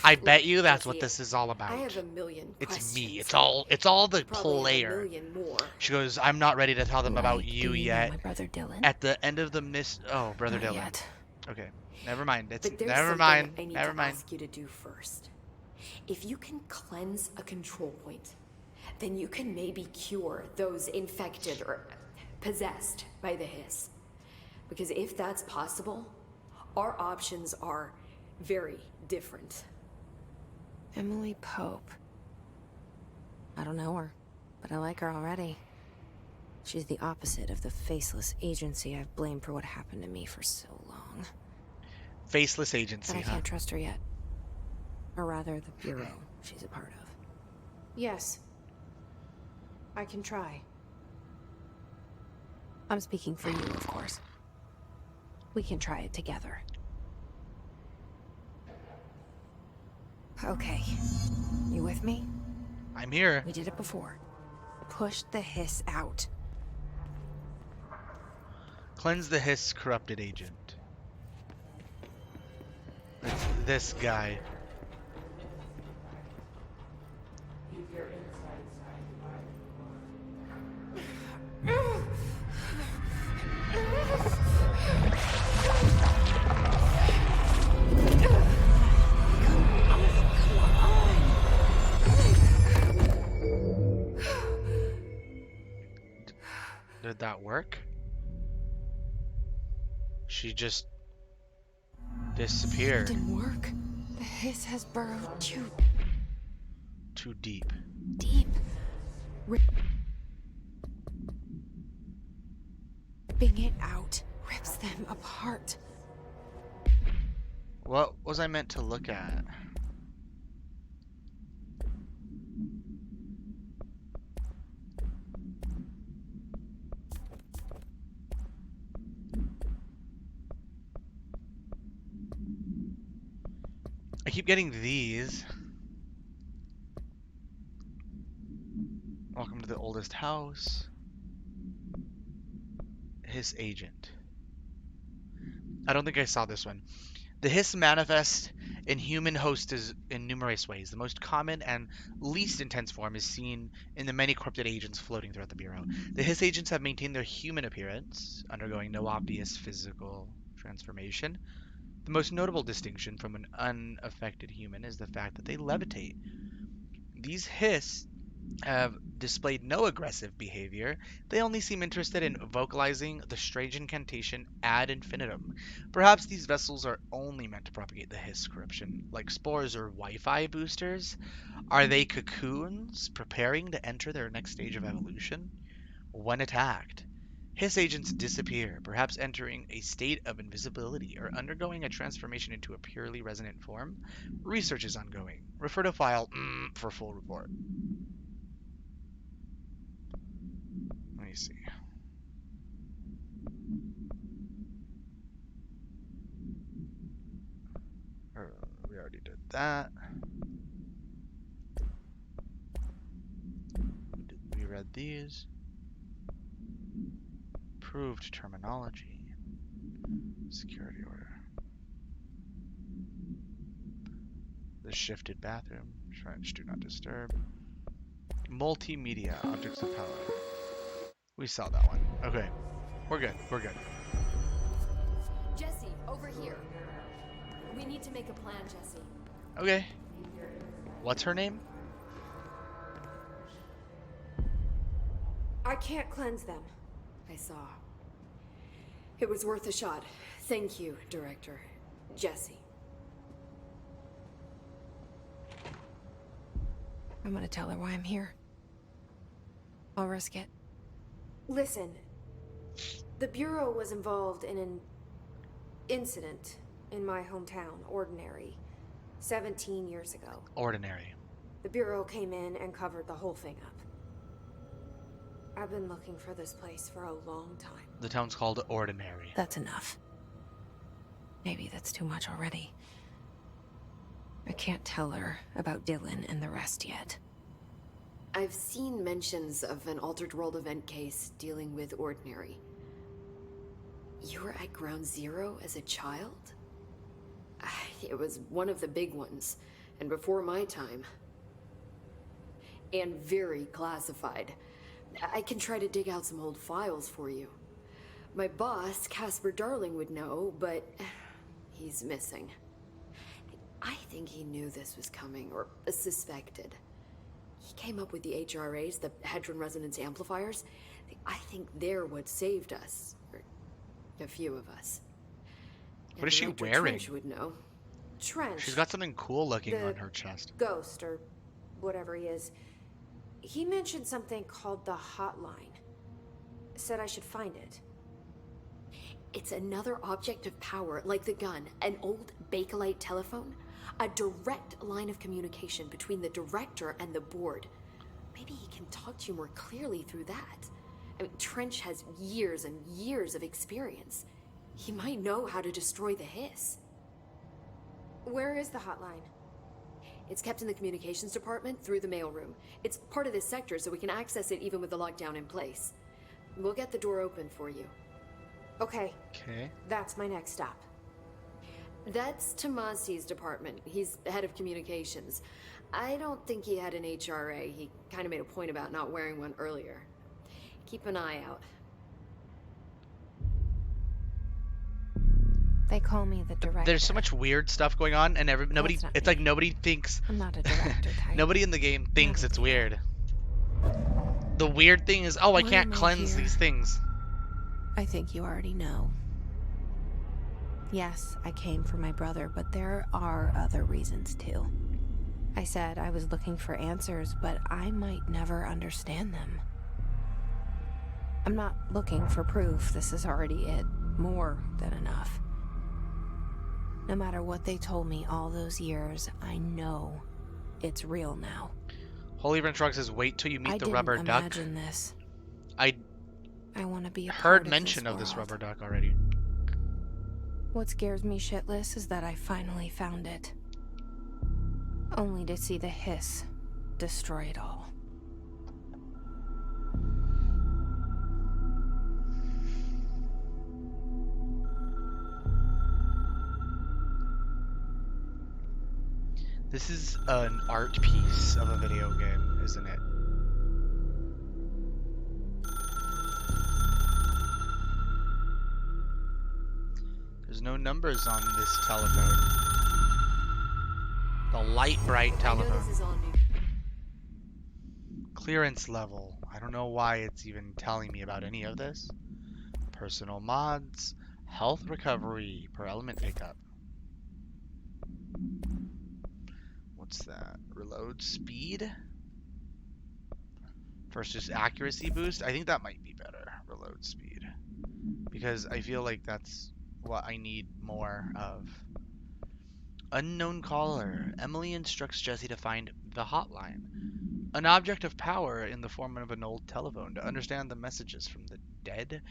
I bet you that's
Jesse,
what this is all about.
I have a million
It's
questions.
me. It's all the
You probably have a
player.
million more.
She goes, I'm not ready to tell them about
Like,
you
do you know
yet.
my brother Dylan?
At the end of the brother
Not
Dylan.
yet.
Okay, never mind. It's
But there's
never
something
mind.
I need
Never
to
mind.
ask you to do first. If you can cleanse a control point, then you can maybe cure those infected or possessed by the hiss. Because if that's possible, our options are very different.
Emily Pope. I don't know her, but I like her already. She's the opposite of the faceless agency I've blamed for what happened to me for so long.
Faceless
But
agency,
I
huh?
can't trust her yet. Or rather, the Bureau she's a part of. Yes. I can try. I'm speaking for you, of course. We can try it together. Okay. You with me?
I'm here.
We did it before. Push the hiss out.
Cleanse the hiss corrupted agent. It's this guy. Did that work? She just disappeared.
Didn't work. The hiss has burrowed too
Too deep.
deep. Ripping it out rips them apart.
What was I meant to look at? I keep getting these. Welcome to the oldest house. Hiss agent. I don't think I saw this one. The hiss manifests in human hosts in numerous ways. The most common and least intense form is seen in the many corrupted agents floating throughout the Bureau. The hiss agents have maintained their human appearance, undergoing no obvious physical transformation. The most notable distinction from an unaffected human is the fact that they levitate. These hiss have displayed no aggressive behavior. They only seem interested in vocalizing the strange incantation ad infinitum. Perhaps these vessels are only meant to propagate the hiss corruption, like spores or Wi-Fi boosters. Are they cocoons preparing to enter their next stage of evolution? When attacked, hiss agents disappear, perhaps entering a state of invisibility or undergoing a transformation into a purely resonant form. Research is ongoing. Refer to file for full report. Let me see. We already did that. We read these. Approved terminology. Security order. The shifted bathroom. Trench, do not disturb. Multimedia, objects of power. We saw that one. Okay. We're good. We're good.
Jesse, over here. We need to make a plan, Jesse.
Okay. What's her name?
I can't cleanse them.
I saw. It was worth a shot. Thank you, Director. Jesse.
I'm gonna tell her why I'm here. I'll risk it.
Listen, the Bureau was involved in an incident in my hometown, Ordinary, 17 years ago.
Ordinary.
The Bureau came in and covered the whole thing up. I've been looking for this place for a long time.
The town's called Ordinary.
That's enough. Maybe that's too much already. I can't tell her about Dylan and the rest yet.
I've seen mentions of an Altered World event case dealing with Ordinary. You were at Ground Zero as a child? It was one of the big ones, and before my time. And very classified. I can try to dig out some old files for you. My boss, Casper Darling, would know, but he's missing. I think he knew this was coming, or suspected. He came up with the HRAs, the Hadron Resonance Amplifiers. I think they're what saved us. Or a few of us.
What is she
Director
wearing?
Trench would know.
Trench.
She's got something cool looking
The
on her chest.
Ghost, or whatever he is. He mentioned something called the Hotline. Said I should find it.
It's another object of power, like the gun, an old Bakelite telephone. A direct line of communication between the director and the board. Maybe he can talk to you more clearly through that. I mean, Trench has years and years of experience. He might know how to destroy the Hiss.
Where is the hotline?
It's kept in the communications department through the mailroom. It's part of this sector, so we can access it even with the lockdown in place. We'll get the door open for you.
Okay,
Okay.
that's my next stop.
That's Tomasi's department. He's head of communications. I don't think he had an HRA. He kind of made a point about not wearing one earlier. Keep an eye out.
They call me the director.
There's so much weird stuff going on, and nobody.
That's not
It's
me.
like nobody thinks.
I'm not a director type.
Nobody in the game thinks
Not a
it's
fan.
weird. The weird thing is, oh, I
Why
can't
am I
cleanse
here?
these things.
I think you already know. Yes, I came for my brother, but there are other reasons too. I said I was looking for answers, but I might never understand them. I'm not looking for proof. This is already it. More than enough. No matter what they told me all those years, I know it's real now.
Holy Ventrux says, wait till you meet
I
the
didn't
rubber duck.
imagine this.
I
I want to be a
heard
part of
mention
this
of this
world.
rubber duck already.
What scares me shitless is that I finally found it. Only to see the Hiss destroy it all.
This is an art piece of a video game, isn't it? There's no numbers on this telephone. The light bright
I know
telephone.
this is all new.
Clearance level. I don't know why it's even telling me about any of this. Personal mods. Health recovery per element pickup. What's that? Reload speed? First just accuracy boost? I think that might be better. Reload speed. Because I feel like that's what I need more of. Unknown caller. Emily instructs Jesse to find the hotline. An object of power in the form of an old telephone to understand the messages from the dead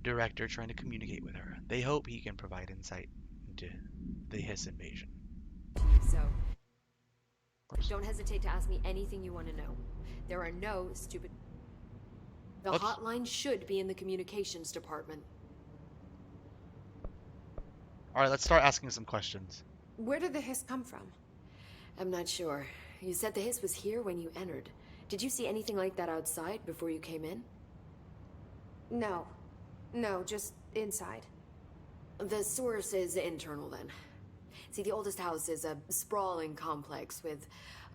director trying to communicate with her. They hope he can provide insight into the Hiss invasion.
So, don't hesitate to ask me anything you want to know. There are no stupid... The
Whoops.
hotline should be in the communications department.
Alright, let's start asking some questions.
Where did the Hiss come from?
I'm not sure. You said the Hiss was here when you entered. Did you see anything like that outside before you came in?
No. No, just inside.
The source is internal then. See, the oldest house is a sprawling complex with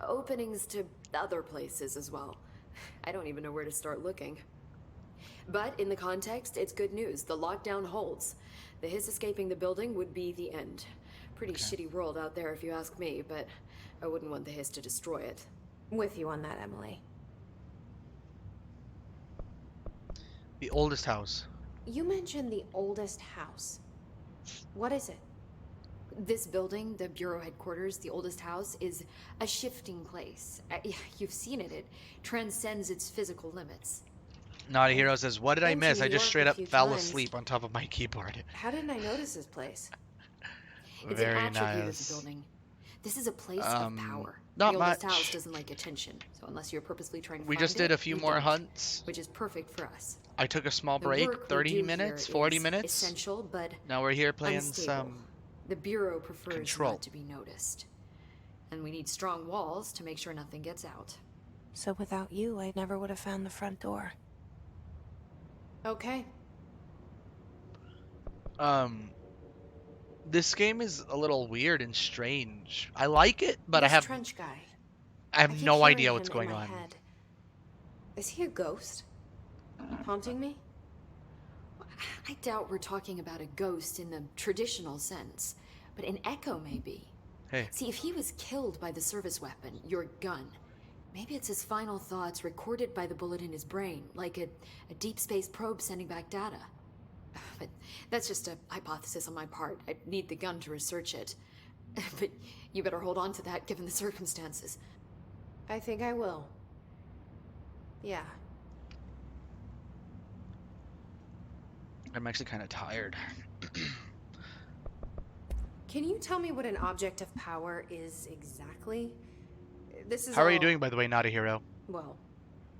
openings to other places as well. I don't even know where to start looking. But in the context, it's good news. The lockdown holds. The Hiss escaping the building would be the end. Pretty shitty world out there if you ask me, but I wouldn't want the Hiss to destroy it.
With you on that, Emily.
The oldest house.
You mentioned the oldest house. What is it?
This building, the Bureau headquarters, the oldest house, is a shifting place. You've seen it. It transcends its physical limits.
Not a Hero says, what did I
Been to
miss? I
New
just
York
straight
a
up
few
fell
times.
asleep on top of my keyboard.
How didn't I notice this place?
It's
Very
an attribute of
nice.
the building. This is a place of power.
not
the oldest
much.
house doesn't like attention, so unless you're purposely trying to
We
find
just did
it,
a few
you
more
don't,
hunts.
which is perfect for us.
I took a small
The
break,
work we
30
do
minutes,
here
40
is
minutes.
essential, but
Now we're here playing
unstable.
some
The Bureau prefers
Control.
not to be noticed. And we need strong walls to make sure nothing gets out.
So without you, I never would have found the front door.
Okay.
This game is a little weird and strange. I like it, but
This
I have
trench guy.
I
keep
have no
hearing
idea what's
him
going
in my
on.
head. Is he a ghost? Haunting me?
I doubt we're talking about a ghost in the traditional sense, but an echo maybe.
Hey,
See, if he was killed by the service weapon, your gun, maybe it's his final thoughts recorded by the bullet in his brain, like a deep space probe sending back data. But that's just a hypothesis on my part. I need the gun to research it. But you better hold on to that given the circumstances.
I think I will. Yeah.
I'm actually kind of tired.
Can you tell me what an object of power is exactly? This is
How are you
all-
doing, by the way, not a hero?
Well,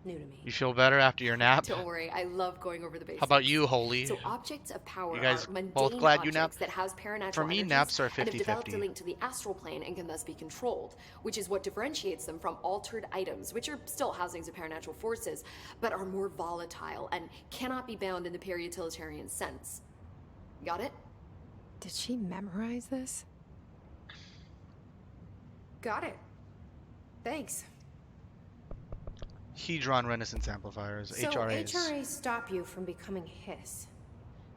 new to me.
You feel better after your nap?
Don't worry, I love going over the basics.
How about you, Holy?
So objects of power
You guys
are mundane
both glad you
objects
napped?
that house paranatural
For me,
energies
naps are
and have developed
50-50.
a link to the astral plane and can thus be controlled, which is what differentiates them from altered items, which are still housings of paranatural forces, but are more volatile and cannot be bound in the peri-utilitarian sense. Got it?
Did she memorize this?
Got it. Thanks.
Hedron Renaissance Amplifiers,
So
HRAs.
HRAs stop you from becoming Hiss.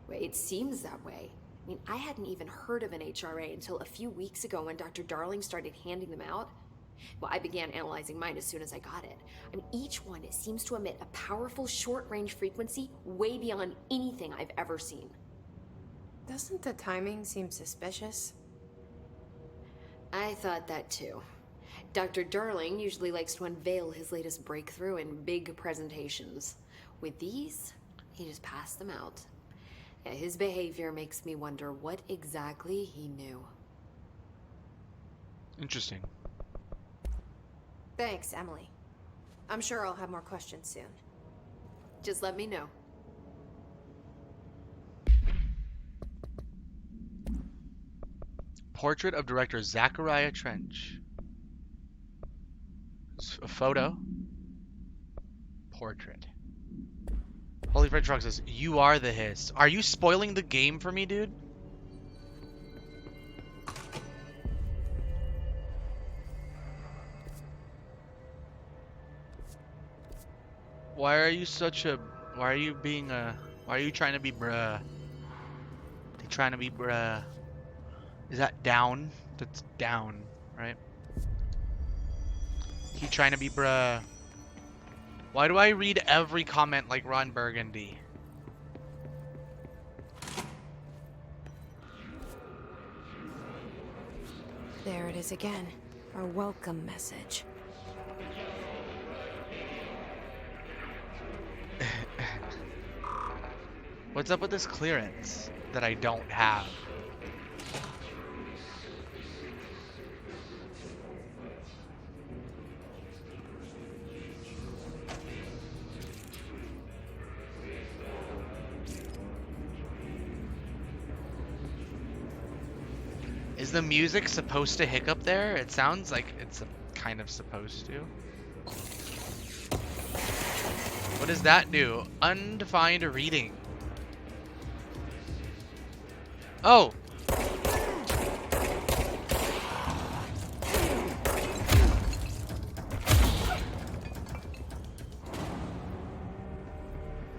Well, it seems that way. I mean, I hadn't even heard of an HRA until a few weeks ago when Dr. Darling started handing them out. Well, I began analyzing mine as soon as I got it. I mean, each one seems to emit a powerful short-range frequency way beyond anything I've ever seen.
Doesn't the timing seem suspicious?
I thought that too. Dr. Darling usually likes to unveil his latest breakthrough in big presentations. With these, he just passed them out. Yeah, his behavior makes me wonder what exactly he knew.
Interesting.
Thanks, Emily. I'm sure I'll have more questions soon.
Just let me know.
Portrait of director Zachariah Trench. A photo. Portrait. Holy Fred Truck says, "You are the Hiss." Are you spoiling the game for me, dude? Why are you such a... Why are you being a... Why are you trying to be bruh? They trying to be bruh. Is that down? That's down, right? He trying to be bruh. Why do I read every comment like Ron Burgundy?
There it is again. Our welcome message.
What's up with this clearance that I don't have? Is the music supposed to hiccup there? It sounds like it's kind of supposed to. What does that do? Undefined reading. Oh!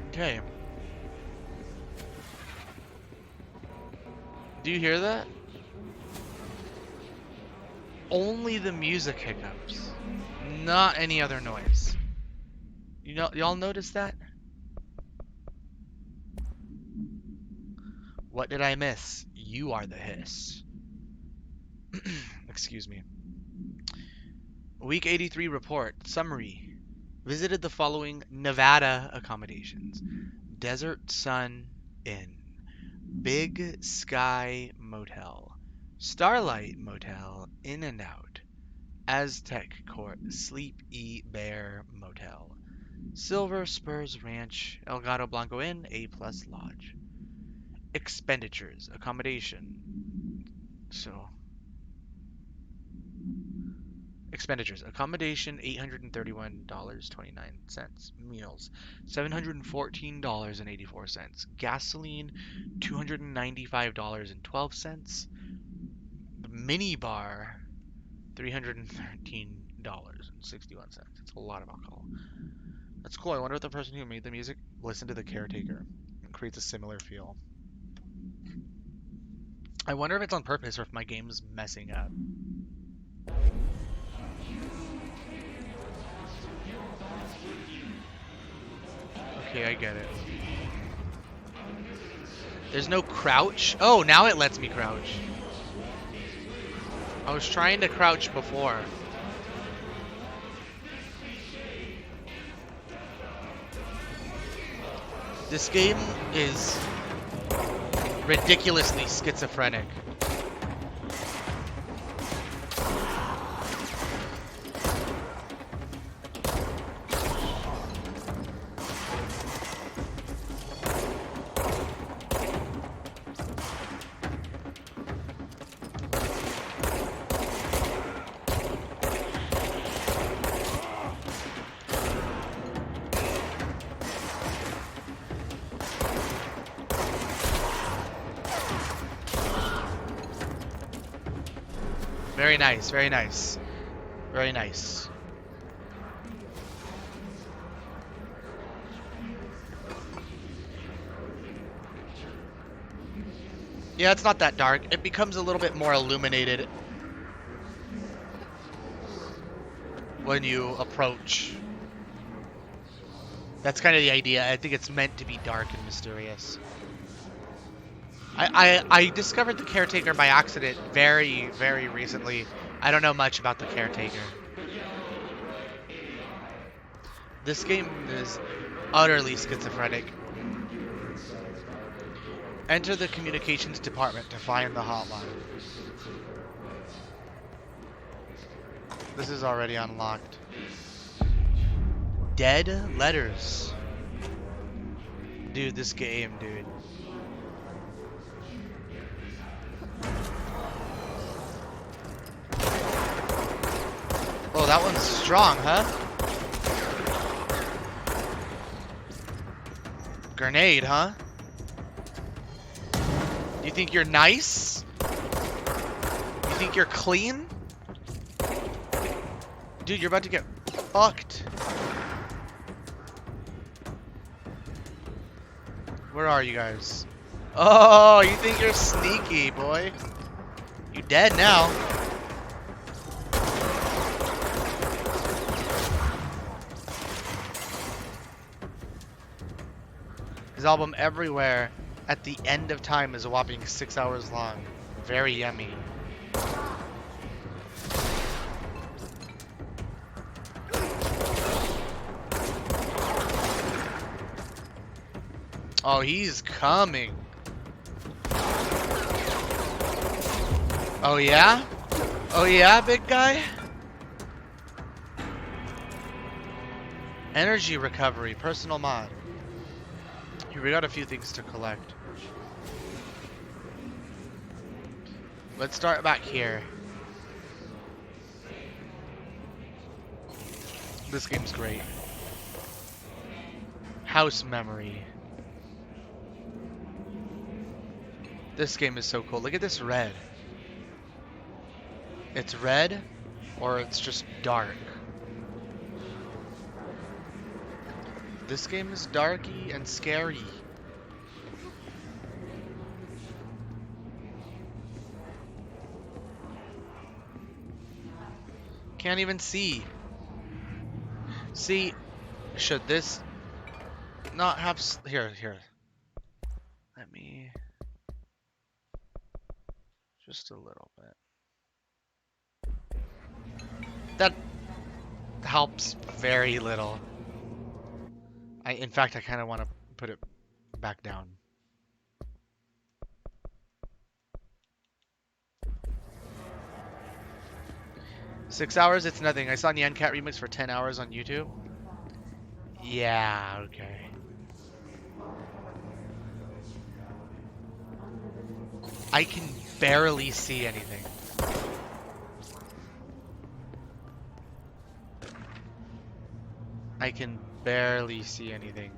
Okay. Do you hear that? Only the music hiccups, not any other noise. You know, y'all notice that? What did I miss? You are the Hiss. Excuse me. Week 83 report. Summary. Visited the following Nevada accommodations. Desert Sun Inn. Big Sky Motel. Starlight Motel. In and Out. Aztec Court. Sleepy Bear Motel. Silver Spurs Ranch. El Gato Blanco Inn. A+ Lodge. Expenditures. Accommodation. So expenditures: accommodation $831.29, meals $714.84, gasoline $295.12, mini bar $313.61. It's a lot of alcohol. That's cool. I wonder if the person who made the music listened to The Caretaker and creates a similar feel. I wonder if it's on purpose or if my game's messing up. Okay, I get it. There's no crouch. Oh, now it lets me crouch. I was trying to crouch before. This game is ridiculously schizophrenic. Very nice, very nice. Very nice. Yeah, it's not that dark. It becomes a little bit more illuminated when you approach. That's kind of the idea. I think it's meant to be dark and mysterious. I discovered The Caretaker by accident very, very recently. I don't know much about The Caretaker. This game is utterly schizophrenic. Enter the communications department to find the hotline. This is already unlocked. Dead letters. Dude, this game, dude. Oh, that one's strong, huh? Grenade, huh? You think you're nice? You think you're clean? Dude, you're about to get fucked. Where are you guys? Oh, you think you're sneaky, boy. You dead now. His album Everywhere at the End of Time is a whopping 6 hours long. Very yummy. Oh, he's coming. Oh yeah? Oh yeah, big guy? Energy recovery, personal mod. Here, we got a few things to collect. Let's start back here. This game's great. House memory. This game is so cool. Look at this red. It's red, or it's just dark. This game is darky and scary. Can't even see. See, should this not have... Here. Let me... Just a little bit. That helps very little. In fact, I kind of want to put it back down. $6 hours, it's nothing. I saw Nyan Cat remix for 10 hours on YouTube. Yeah, okay. I can barely see anything. I can barely see anything.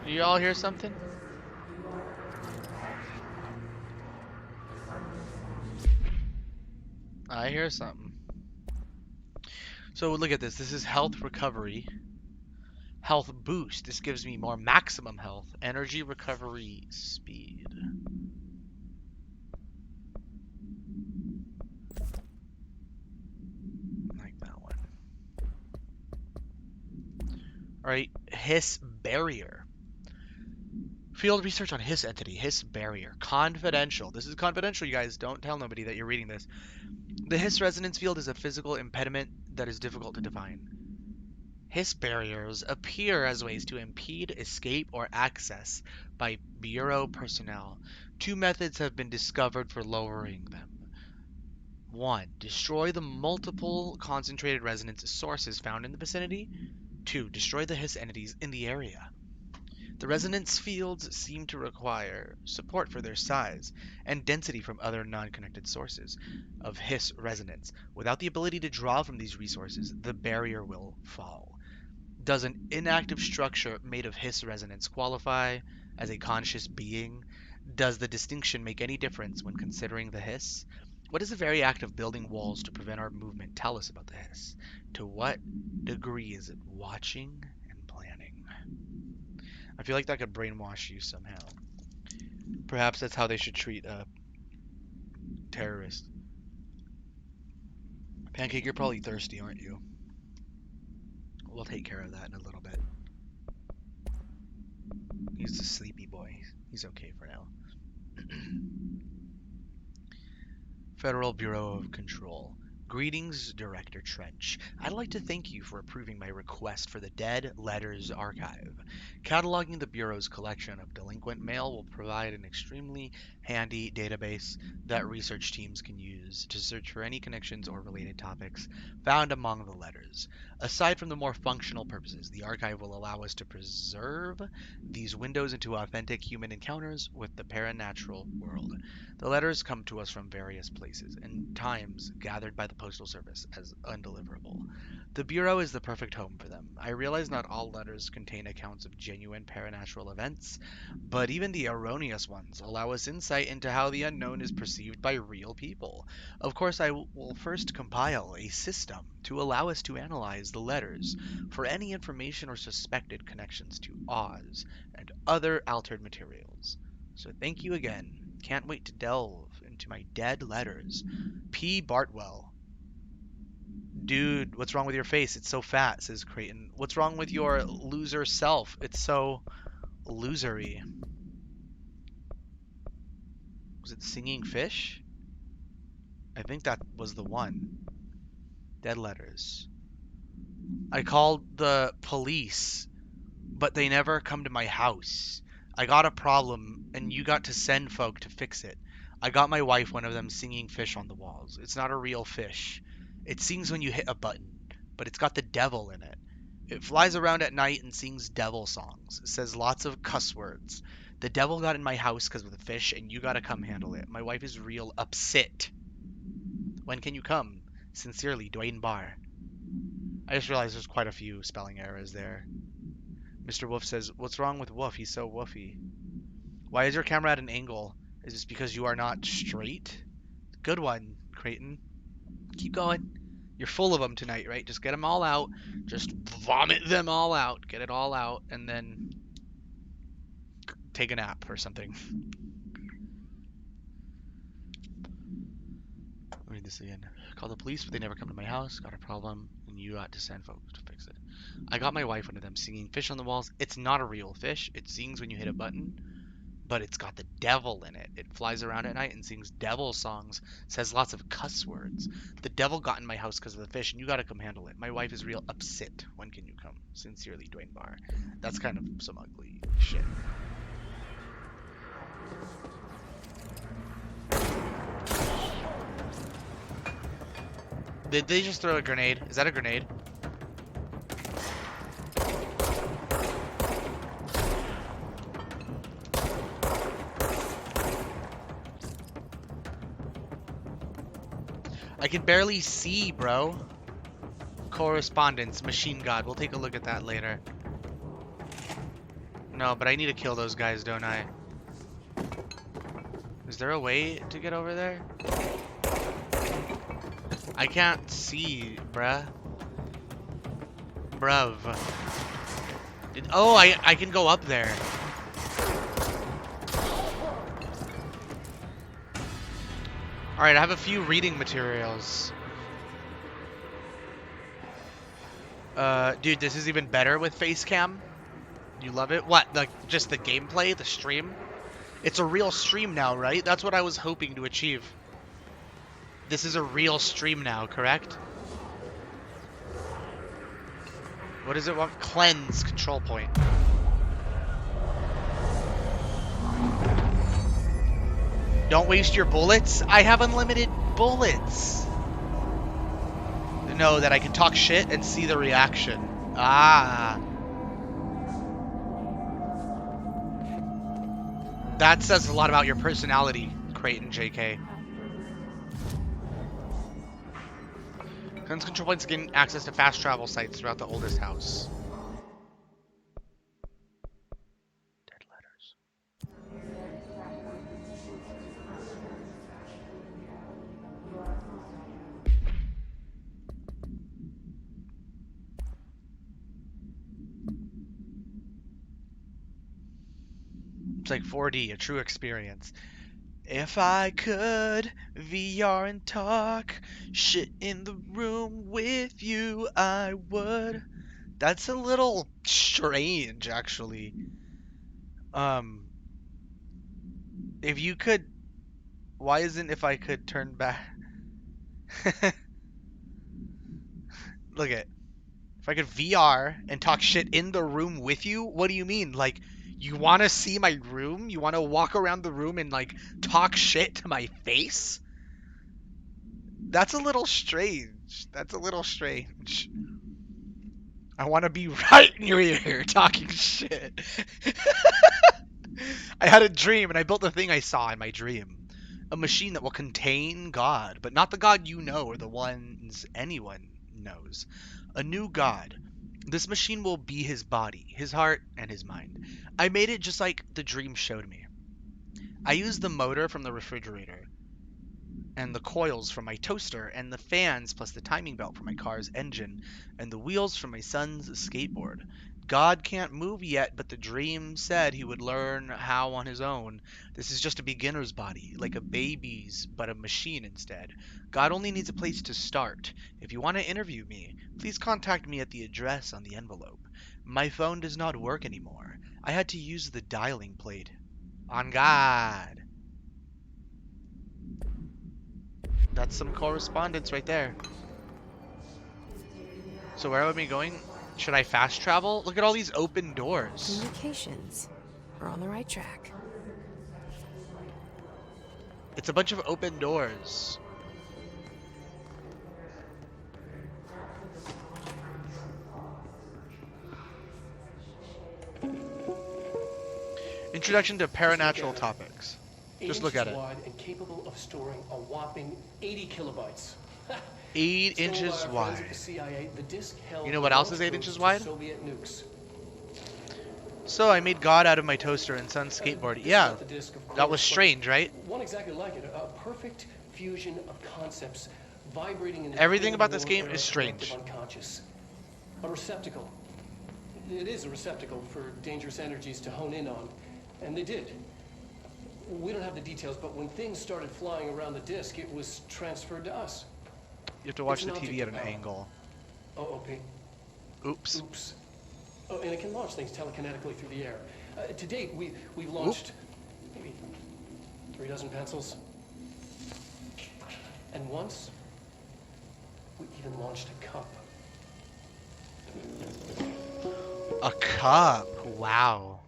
Do you all hear something? I hear something. So look at this. This is health recovery. Health boost. This gives me more maximum health. Energy recovery speed. Like that one. Alright. Hiss barrier. Field research on Hiss entity. Hiss barrier. Confidential. This is confidential, you guys. Don't tell nobody that you're reading this. The Hiss resonance field is a physical impediment that is difficult to define. Hiss barriers appear as ways to impede escape or access by Bureau personnel. 2 methods have been discovered for lowering them. 1. Destroy the multiple concentrated resonance sources found in the vicinity. 2. Destroy the Hiss entities in the area. The resonance fields seem to require support for their size and density from other non-connected sources of Hiss resonance. Without the ability to draw from these resources, the barrier will fall. Does an inactive structure made of Hiss resonance qualify as a conscious being? Does the distinction make any difference when considering the Hiss? What does the very act of building walls to prevent our movement tell us about the Hiss? To what degree is it watching and planning? I feel like that could brainwash you somehow. Perhaps that's how they should treat a terrorist. Pancake, you're probably thirsty, aren't you? We'll take care of that in a little bit. He's a sleepy boy. He's okay for now. Federal Bureau of Control. Greetings, Director Trench. I'd like to thank you for approving my request for the Dead Letters Archive. Cataloging the Bureau's collection of delinquent mail will provide an extremely handy database that research teams can use to search for any connections or related topics found among the letters. Aside from the more functional purposes, the archive will allow us to preserve these windows into authentic human encounters with the paranatural world. The letters come to us from various places and times gathered by the Postal Service as undeliverable. The Bureau is the perfect home for them. I realize not all letters contain accounts of genuine paranatural events, but even the erroneous ones allow us insight into how the unknown is perceived by real people. Of course, I will first compile a system to allow us to analyze the letters for any information or suspected connections to Oz and other altered materials. So thank you again. Can't wait to delve into my dead letters. P. Bartwell. Dude, what's wrong with your face? It's so fat, says Creighton. What's wrong with your loser self? It's so losery. Was it Singing Fish? I think that was the one. Dead letters. I called the police, but they never come to my house. I got a problem, and you got to send folk to fix it. I got my wife one of them singing fish on the walls. It's not a real fish. It sings when you hit a button, but it's got the devil in it. It flies around at night and sings devil songs. It says lots of cuss words. The devil got in my house because of the fish, and you gotta come handle it. My wife is real upset. When can you come? Sincerely, Dwayne Barr. I just realized there's quite a few spelling errors there. Mr. Wolf says, what's wrong with Wolf? He's so woofy. Why is your camera at an angle? Is this because you are not straight? Good one, Creighton. Keep going. You're full of them tonight, right? Just get them all out. Just vomit them all out. Get it all out, and then take a nap or something. Read this again. Call the police, but they never come to my house. Got a problem, and you got to send folks to fix it. I got my wife one of them singing fish on the walls. It's not a real fish. It sings when you hit a button, but it's got the devil in it. It flies around at night and sings devil songs, says lots of cuss words. The devil got in my house because of the fish, and you got to come handle it. My wife is real upset. When can you come? Sincerely, Dwayne Barr. That's kind of some ugly shit. Did they just throw a grenade? Is that a grenade? I can barely see, bro. Correspondence, machine god. We'll take a look at that later. No, but I need to kill those guys, don't I? Is there a way to get over there? I can't see, bruh. Bruv. Oh, I can go up there. Alright, I have a few reading materials. Dude, this is even better with face cam. You love it? What? Like, just the gameplay, the stream? It's a real stream now, right? That's what I was hoping to achieve. This is a real stream now, correct? What does it want? Cleanse control point. Don't waste your bullets? I have unlimited bullets. Know that I can talk shit and see the reaction. Ah. That says a lot about your personality, Creighton JK. Cleanse control points gain access to fast travel sites throughout the oldest house. Dead letters. It's like 4D, a true experience. If I could VR and talk shit in the room with you, I would. That's a little strange, actually. If you could, why isn't if I could turn back? Look at, if I could VR and talk shit in the room with you, what do you mean? Like, you want to see my room? You want to walk around the room and, like, talk shit to my face? That's a little strange. That's a little strange. I want to be right in your ear talking shit. I had a dream and I built the thing I saw in my dream. A machine that will contain God, but not the God you know or the ones anyone knows. A new God. This machine will be his body, his heart, and his mind. I made it just like the dream showed me. I used the motor from the refrigerator, and the coils from my toaster, and the fans plus the timing belt for my car's engine, and the wheels from my son's skateboard. God can't move yet, but the dream said he would learn how on his own. This is just a beginner's body, like a baby's, but a machine instead. God only needs a place to start. If you want to interview me, please contact me at the address on the envelope. My phone does not work anymore. I had to use the dialing plate. On God. That's some correspondence right there. So where are we going? Should I fast travel? Look at all these open doors.
Communications. We're on the right track.
It's a bunch of open doors. Introduction to paranatural topics. Just look at it.
Wide and capable of storing a whopping 80 kilobytes.
8 inches wide.
CIA, the disk held
You know what else is 8
most
inches
to
wide?
Soviet nukes.
So I made God out of my toaster and son's skateboard.
This is
Yeah,
not the disk, of
that was
course, but
strange, right?
One exactly like it. A perfect fusion of concepts vibrating in the
Everything
Cold
about this
War
game
era
is strange.
collective unconscious. A receptacle. It is a receptacle for dangerous energies to hone in on. And they did. We don't have the details, but when things started flying around the disk, it was transferred to us.
You have to watch
It's
the
an
TV at an
object of power.
angle.
OOP.
Oops.
Oops. Oh, and it can launch things telekinetically through the air. To date, we've launched maybe 3 dozen pencils. And once, we even launched a cup.
A cup. Wow.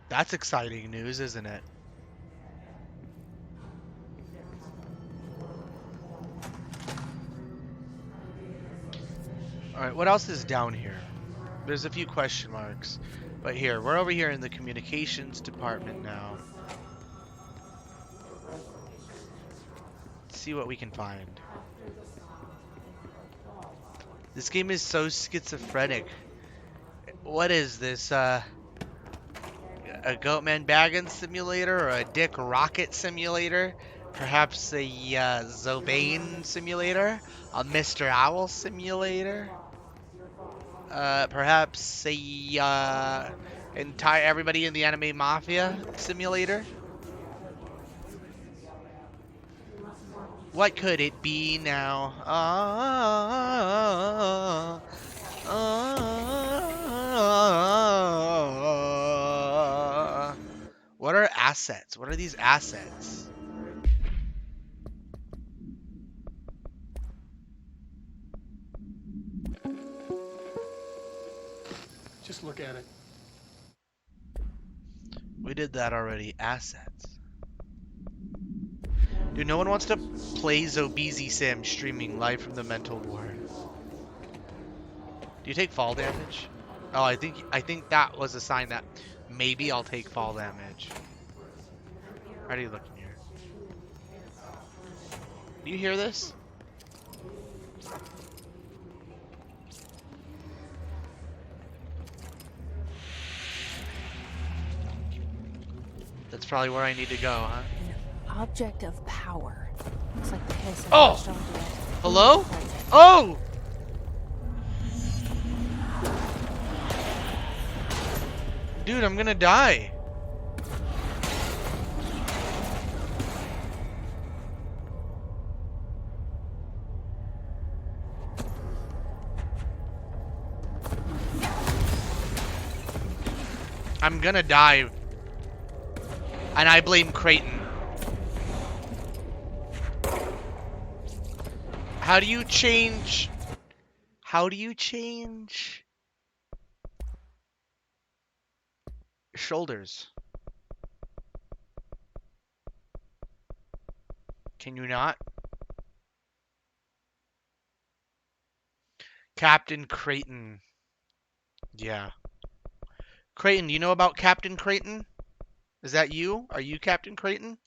That's exciting news, isn't it? Alright, what else is down here? There's a few question marks. But here, we're over here in the communications department now. Let's see what we can find. This game is so schizophrenic. What is this, a Goatman Baggins simulator or a Dick Rocket simulator? Perhaps a Zobane simulator? A Mr. Owl simulator? Perhaps a entire everybody in the anime mafia simulator? What could it be now? What are assets? What are these assets?
Just look at it.
We did that already. Assets. Dude, no one wants to play Zobeezy Sim streaming live from the mental ward. Do you take fall damage? Oh, I think that was a sign that maybe I'll take fall damage. How are you looking here? Do you hear this? That's probably where I need to go, huh?
Object of power. Looks like the hiss
Oh!
latched onto it.
Hello? Oh! Dude, I'm gonna die. I'm gonna die. And I blame Creighton. How do you change? How do you change shoulders? Can you not? Captain Creighton. Yeah. Creighton, do you know about Captain Creighton? Is that you? Are you Captain Creighton?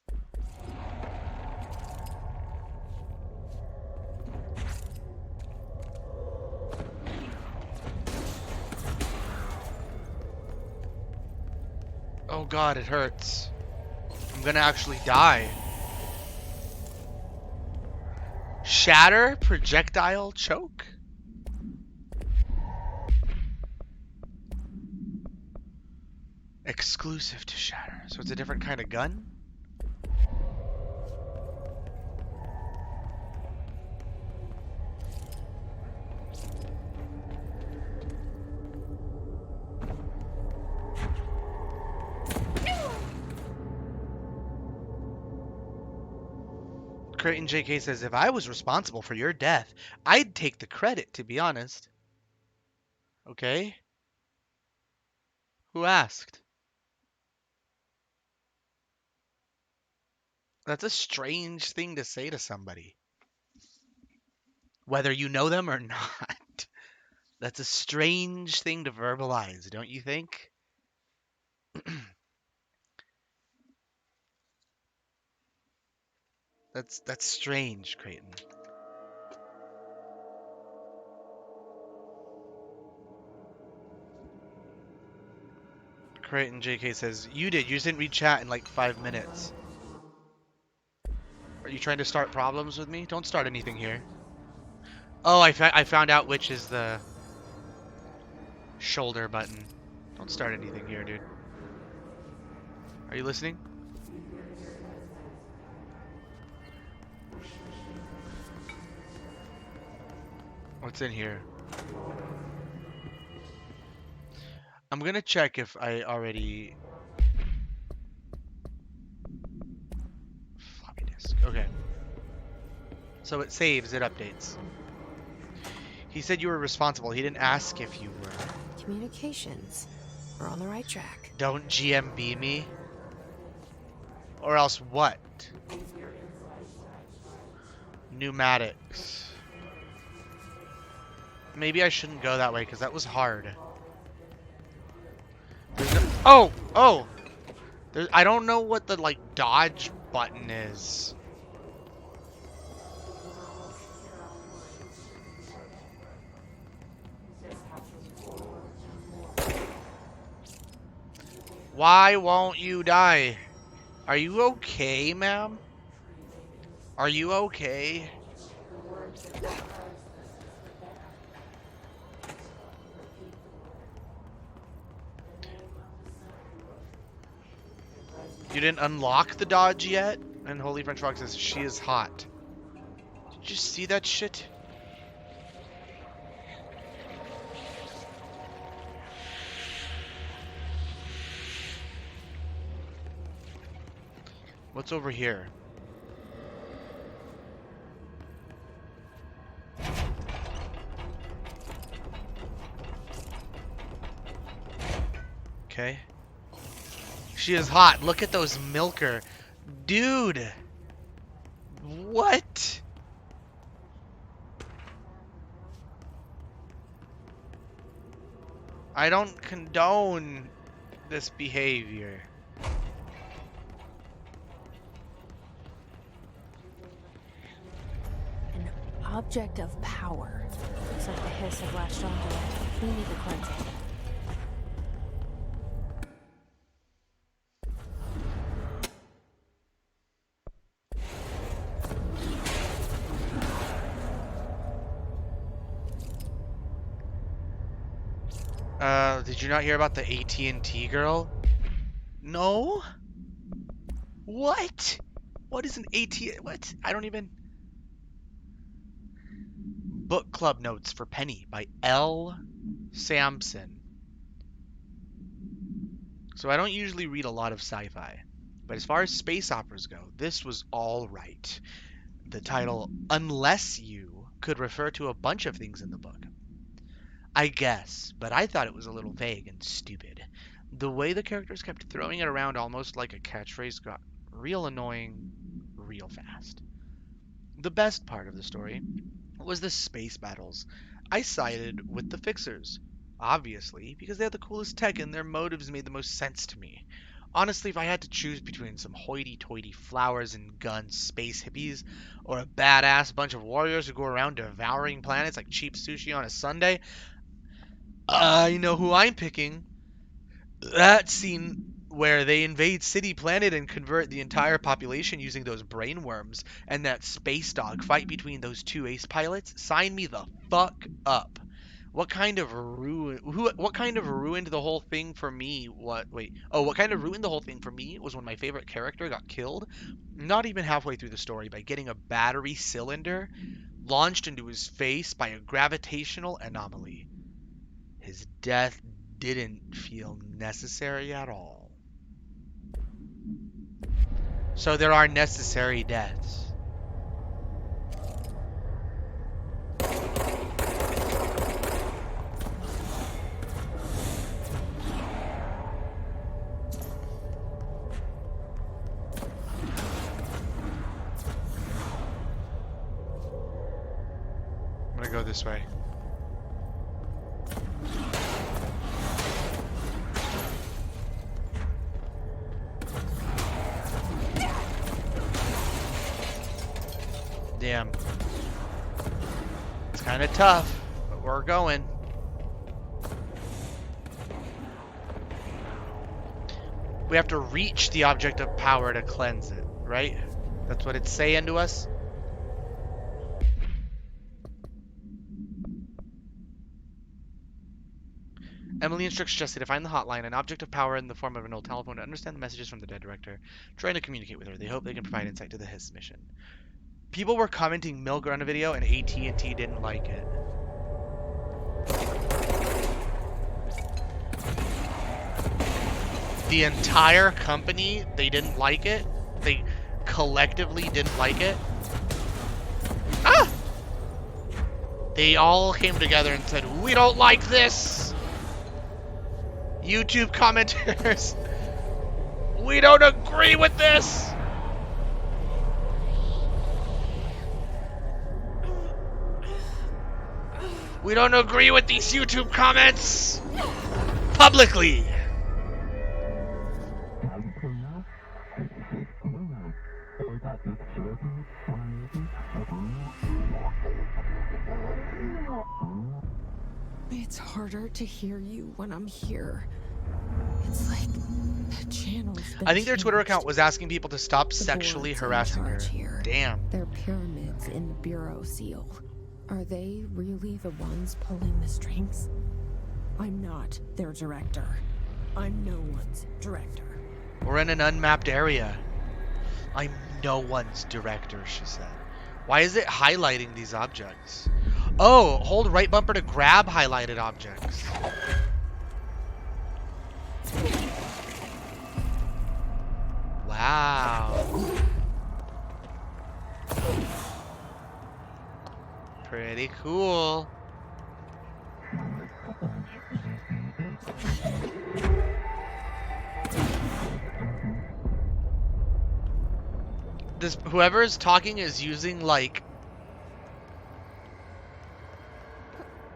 Oh god, it hurts. I'm gonna actually die. Shatter? Projectile? Choke? Exclusive to Shatter. So it's a different kind of gun? Creighton JK says, if I was responsible for your death, I'd take the credit, to be honest. Okay? Who asked? That's a strange thing to say to somebody. Whether you know them or not. That's a strange thing to verbalize, don't you think? That's strange, Creighton. Creighton JK says, you did. You just didn't read chat in like 5 minutes. Are you trying to start problems with me? Don't start anything here. Oh, I found out which is the shoulder button. Don't start anything here, dude. Are you listening? What's in here? I'm gonna check if I already... Floppy disk. Okay. So it saves, it updates. He said you were responsible. He didn't ask if you were.
Communications. We're on the right track.
Don't GMB me. Or else what? Pneumatics. Maybe I shouldn't go that way because that was hard. Oh! Oh! I don't know what the, like, dodge button is. Why won't you die? Are you okay, ma'am? Are you okay? You didn't unlock the dodge yet? And Holy French Frog says, she is hot. Did you see that shit? What's over here? Okay. She is hot. Look at those milker. Dude. What? I don't condone this behavior.
An object of power. Looks like the hiss have latched onto it. We need to cleanse it.
Did you not hear about the AT&T girl? No? What? What is an what? I don't even... Book Club Notes for Penny by L. Sampson. So I don't usually read a lot of sci-fi, but as far as space operas go, this was all right. The title, Unless You, could refer to a bunch of things in the book. I guess, but I thought it was a little vague and stupid. The way the characters kept throwing it around almost like a catchphrase got real annoying real fast. The best part of the story was the space battles. I sided with the Fixers, obviously, because they had the coolest tech and their motives made the most sense to me. Honestly, if I had to choose between some hoity-toity flowers and guns space hippies or a badass bunch of warriors who go around devouring planets like cheap sushi on a Sunday, I know who I'm picking. That scene where they invade City Planet and convert the entire population using those brainworms, and that space dog fight between those two ace pilots, sign me the fuck up. What kind of ruined the whole thing for me? What kind of ruined the whole thing for me was when my favorite character got killed, not even halfway through the story, by getting a battery cylinder launched into his face by a gravitational anomaly. His death didn't feel necessary at all. So there are necessary deaths. I'm gonna go this way. Damn. It's kind of tough, but we're going. We have to reach the object of power to cleanse it, right? That's what it's saying to us. Emily instructs Jesse to find the hotline, an object of power in the form of an old telephone, to understand the messages from the dead director, trying to communicate with her. They hope they can provide insight to the Hiss mission. People were commenting Milker on a video, and AT&T didn't like it. The entire company, they didn't like it. They collectively didn't like it. Ah! They all came together and said, we don't like this! YouTube commenters, we don't agree with this! We don't agree with these YouTube comments publicly.
It's harder to hear you when I'm here. It's like the channel's been
I think their Twitter
changed.
account was asking people to stop
The
sexually
board's in
harassing her.
charge here.
Damn.
They're pyramids in the Bureau seal. Are they really the ones pulling the strings? I'm not their director. I'm no one's director.
We're in an unmapped area. I'm no one's director, she said. Why is it highlighting these objects? Oh, hold right bumper to grab highlighted objects. Wow. Pretty cool. This whoever is talking is using like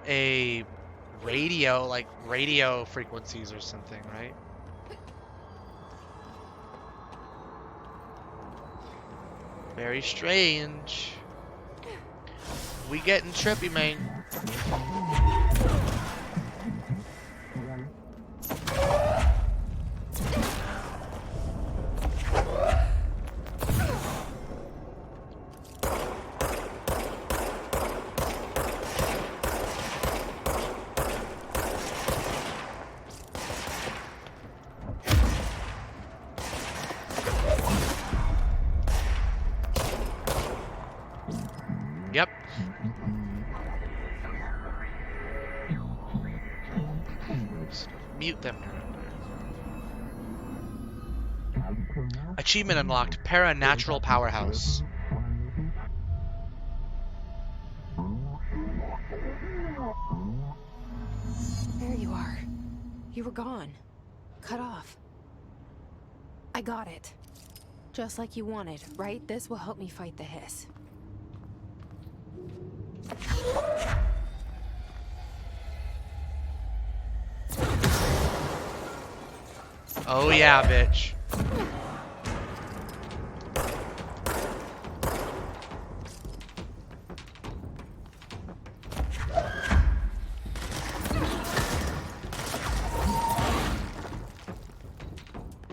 a radio, like radio frequencies or something, right? Very strange. We getting trippy, man. Yep. Mute them. Achievement unlocked. Paranatural Powerhouse.
There you are. You were gone. Cut off. I got it. Just like you wanted, right? This will help me fight the hiss.
Oh yeah, bitch.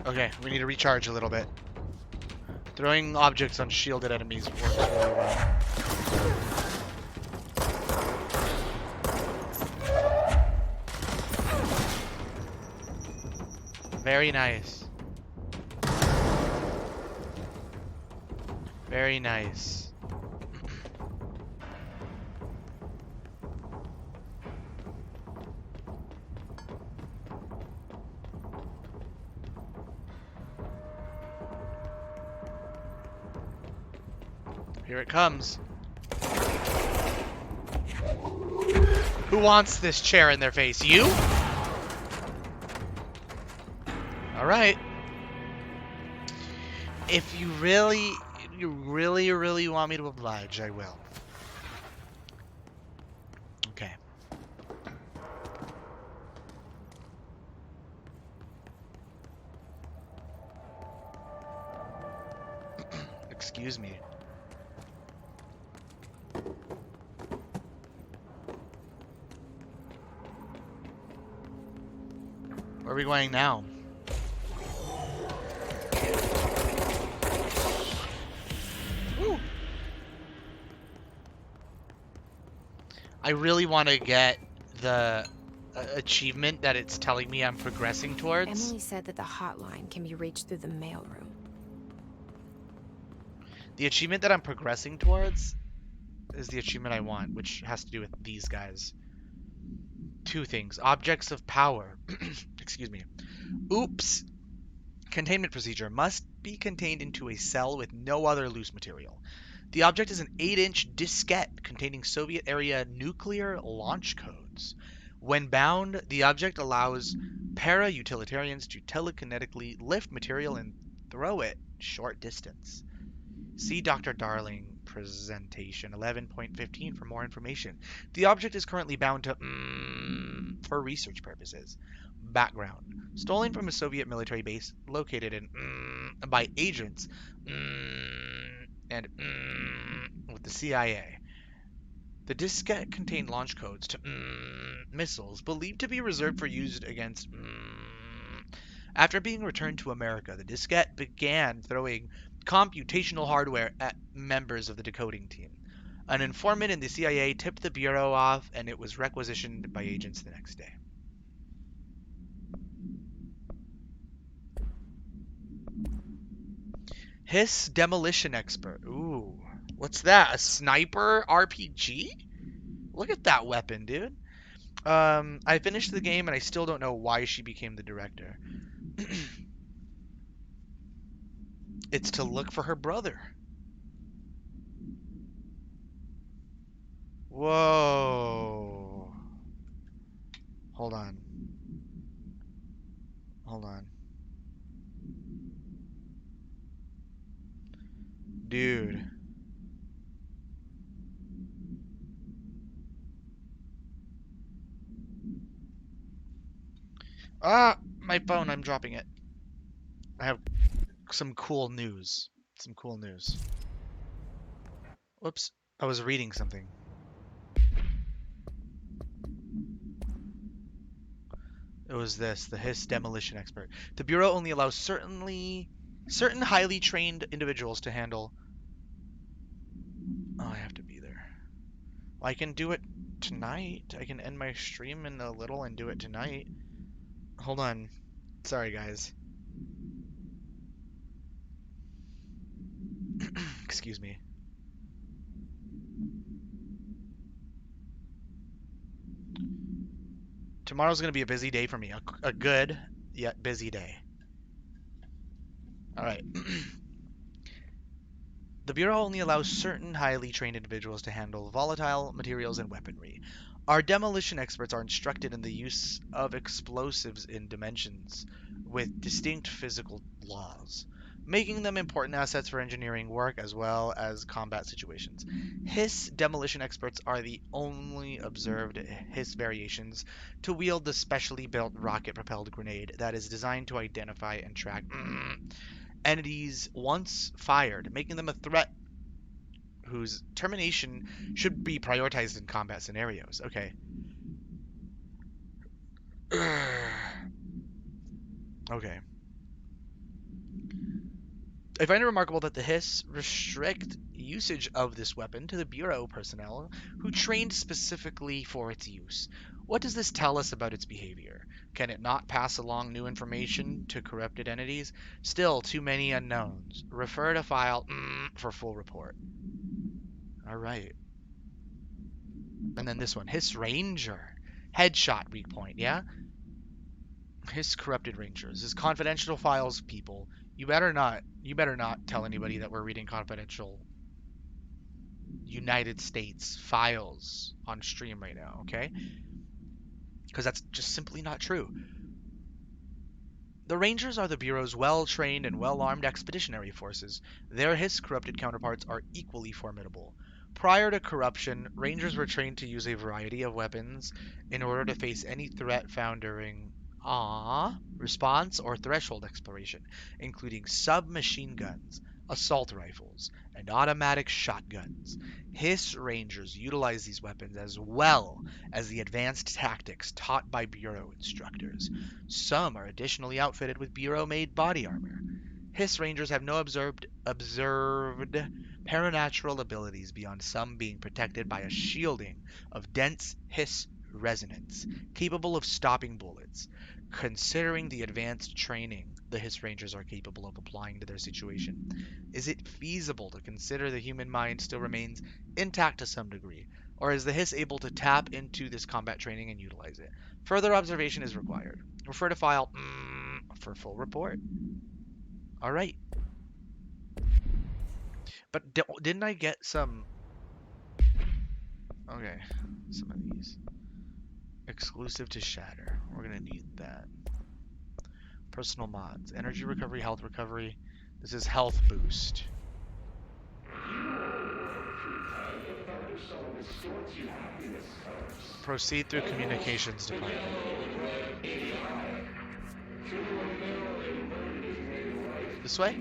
Okay, we need to recharge a little bit. Throwing objects on shielded enemies works really well. Very nice. Very nice. Here it comes. Who wants this chair in their face? You? Alright. If you really want me to oblige, I will. Okay. Excuse me. Where are we going now? Woo. I really want to get the achievement that it's telling me I'm progressing towards.
Emily said that the hotline can be reached through the mailroom.
The achievement that I'm progressing towards is the achievement I want, which has to do with these guys. Two things. Objects of power. Excuse me. Oops. Containment procedure must be contained into a cell with no other loose material. The object is an 8-inch diskette containing Soviet-era nuclear launch codes. When bound, the object allows para-utilitarians to telekinetically lift material and throw it short distance. See Dr. Darling, presentation. 11.15 for more information. The object is currently bound to for research purposes. Background. Stolen from a Soviet military base located in by agents and with the CIA. The diskette contained launch codes to missiles believed to be reserved for use against After being returned to America, the diskette began throwing computational hardware at members of the decoding team. An informant in the CIA tipped the Bureau off, and it was requisitioned by agents the next day. Hiss Demolition Expert. Ooh. What's that? A sniper RPG? Look at that weapon, dude. I finished the game and I still don't know why she became the director. It's to look for her brother. Whoa. Hold on. Hold on. Dude. Ah, my phone, I'm dropping it. I have some cool news. Some cool news. Whoops, I was reading something. It was this, the Hiss Demolition Expert. The Bureau only allows certain highly trained individuals to handle... Oh, I have to be there. Well, I can do it tonight. I can end my stream in a little and do it tonight. Hold on. Sorry, guys. Excuse me. Tomorrow's going to be a busy day for me. A good, yet busy day. Alright. The Bureau only allows certain highly trained individuals to handle volatile materials and weaponry. Our demolition experts are instructed in the use of explosives in dimensions with distinct physical laws, making them important assets for engineering work as well as combat situations. Hiss demolition experts are the only observed Hiss variations to wield the specially built rocket-propelled grenade that is designed to identify and track entities once fired, making them a threat whose termination should be prioritized in combat scenarios. Okay. Okay. I find it remarkable that the Hiss restrict usage of this weapon to the Bureau personnel who trained specifically for its use. What does this tell us about its behavior? Can it not pass along new information to corrupted entities? Still, too many unknowns. Refer to file for full report. Alright. And then this one. Hiss Ranger. Headshot weak point, yeah? Hiss corrupted rangers. His confidential files, people. You better not tell anybody that we're reading confidential United States files on stream right now, okay? Because that's just simply not true. The Rangers are the Bureau's well-trained and well-armed expeditionary forces. Their Hiss corrupted counterparts are equally formidable. Prior to corruption, Rangers were trained to use a variety of weapons in order to face any threat found during response or threshold exploration, including submachine guns, assault rifles, and automatic shotguns. Hiss Rangers utilize these weapons as well as the advanced tactics taught by Bureau instructors. Some are additionally outfitted with Bureau-made body armor. Hiss Rangers have no observed paranatural abilities beyond some being protected by a shielding of dense Hiss resonance, capable of stopping bullets. Considering the advanced training the Hiss Rangers are capable of applying to their situation, is it feasible to consider the human mind still remains intact to some degree, or is the Hiss able to tap into this combat training and utilize it? Further observation is required. Refer to file for full report. Alright. But didn't I get some... Okay, some of these. Exclusive to Shatter. We're gonna need that. Personal mods. Energy recovery, health recovery. This is health boost. Proceed through communications department. This way?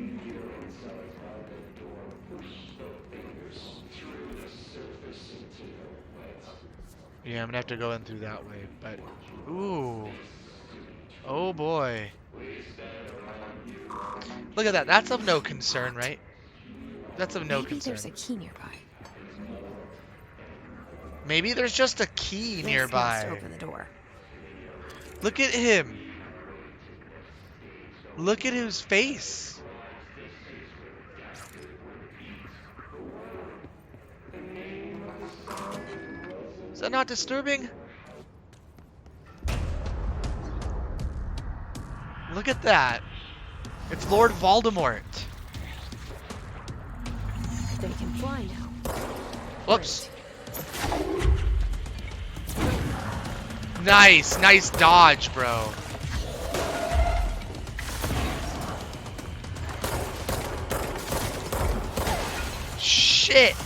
Yeah, I'm gonna have to go in through that way, but... Ooh. Oh boy. Look at that. That's of no concern, right? That's of no
Maybe
concern.
there's a key nearby.
Maybe there's just a key
This
nearby.
must open the door.
Look at him. Look at his face. Is that not disturbing? Look at that. It's Lord Voldemort.
They can fly now.
Whoops. Nice. Nice dodge, bro. Shit.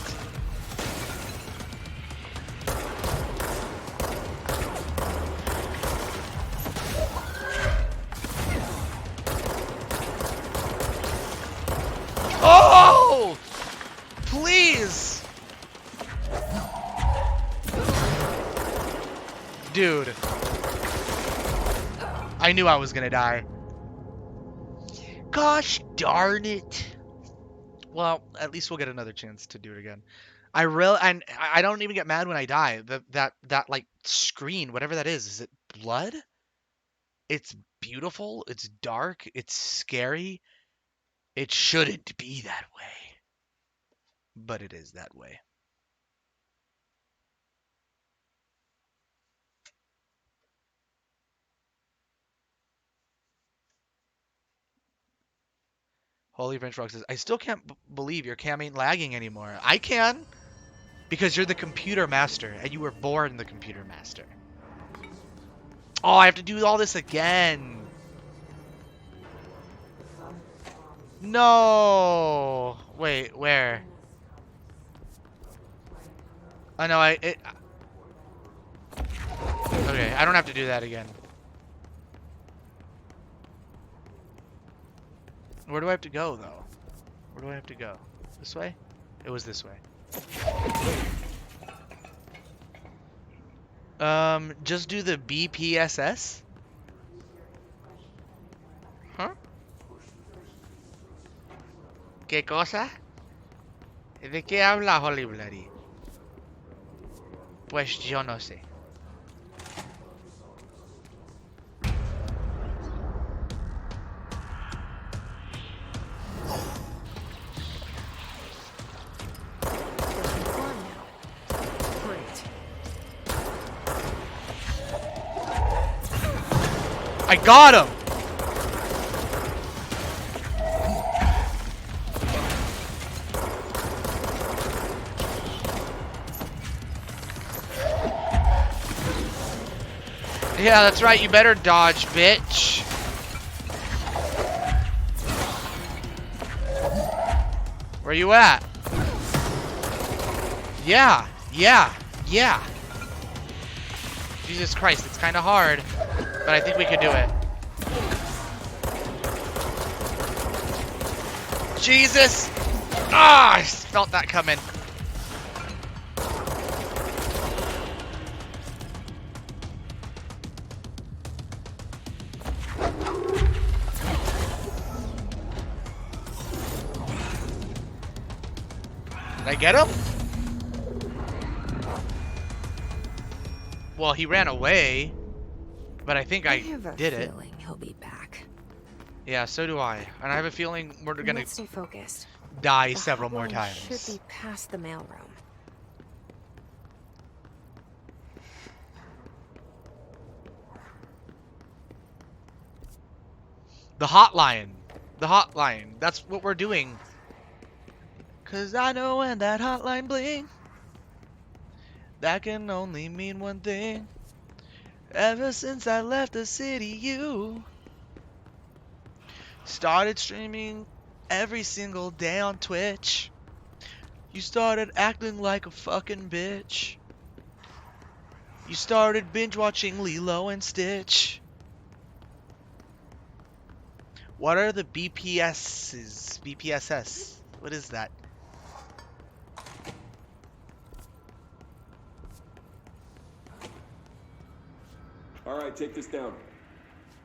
Oh! Please! Dude. I knew I was gonna die. Gosh darn it. Well, at least we'll get another chance to do it again. I don't even get mad when I die. That like screen, whatever that is it blood? It's beautiful, it's dark, it's scary. It shouldn't be that way. But it is that way. Holy French Frog says, I still can't believe your cam ain't lagging anymore. I can! Because you're the computer master, and you were born the computer master. Oh, I have to do all this again. No! Wait, where? Oh no, okay, I don't have to do that again. Where do I have to go, though? Where do I have to go? This way? It was this way. Just do the BPSS? Huh? ¿Qué cosa? ¿De qué habla Holy Bloody? Pues yo no sé. I got him! Yeah, that's right. You better dodge, bitch. Where you at? Yeah. Jesus Christ, it's kind of hard, but I think we can do it. Jesus! Ah, I felt that coming. Did I get him? Well, he ran away, but I think I did it.
Feeling he'll be back.
Yeah, so do I. And I have a feeling we're gonna
Let's stay focused.
die
The
several more
hotline
times.
Should be past the mailroom.
The hotline. The hotline. That's what we're doing. 'Cause I know when that hotline bling, that can only mean one thing. Ever since I left the city, you started streaming every single day on Twitch. You started acting like a fucking bitch. You started binge watching Lilo and Stitch. What are the BPSs? BPSS? What is that?
All right, take this down.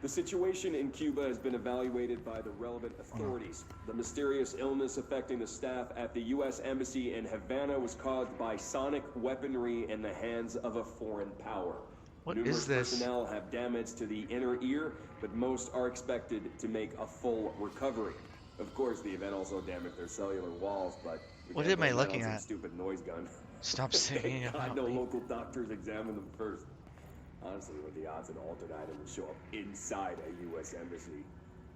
The situation in Cuba has been evaluated by the relevant authorities. The mysterious illness affecting the staff at the U.S. Embassy in Havana was caused by sonic weaponry in the hands of a foreign power.
What
Numerous
is this?
personnel have damage to the inner ear, but most are expected to make a full recovery. Of course, the event also damaged their cellular walls, but we
What
can't
am I
blame that
looking
on some
at?
stupid noise gun.
Stop singing
Thank God
about
no
me.
local doctors examined them first. Honestly, what are the odds an altered item would show up inside a U.S. embassy?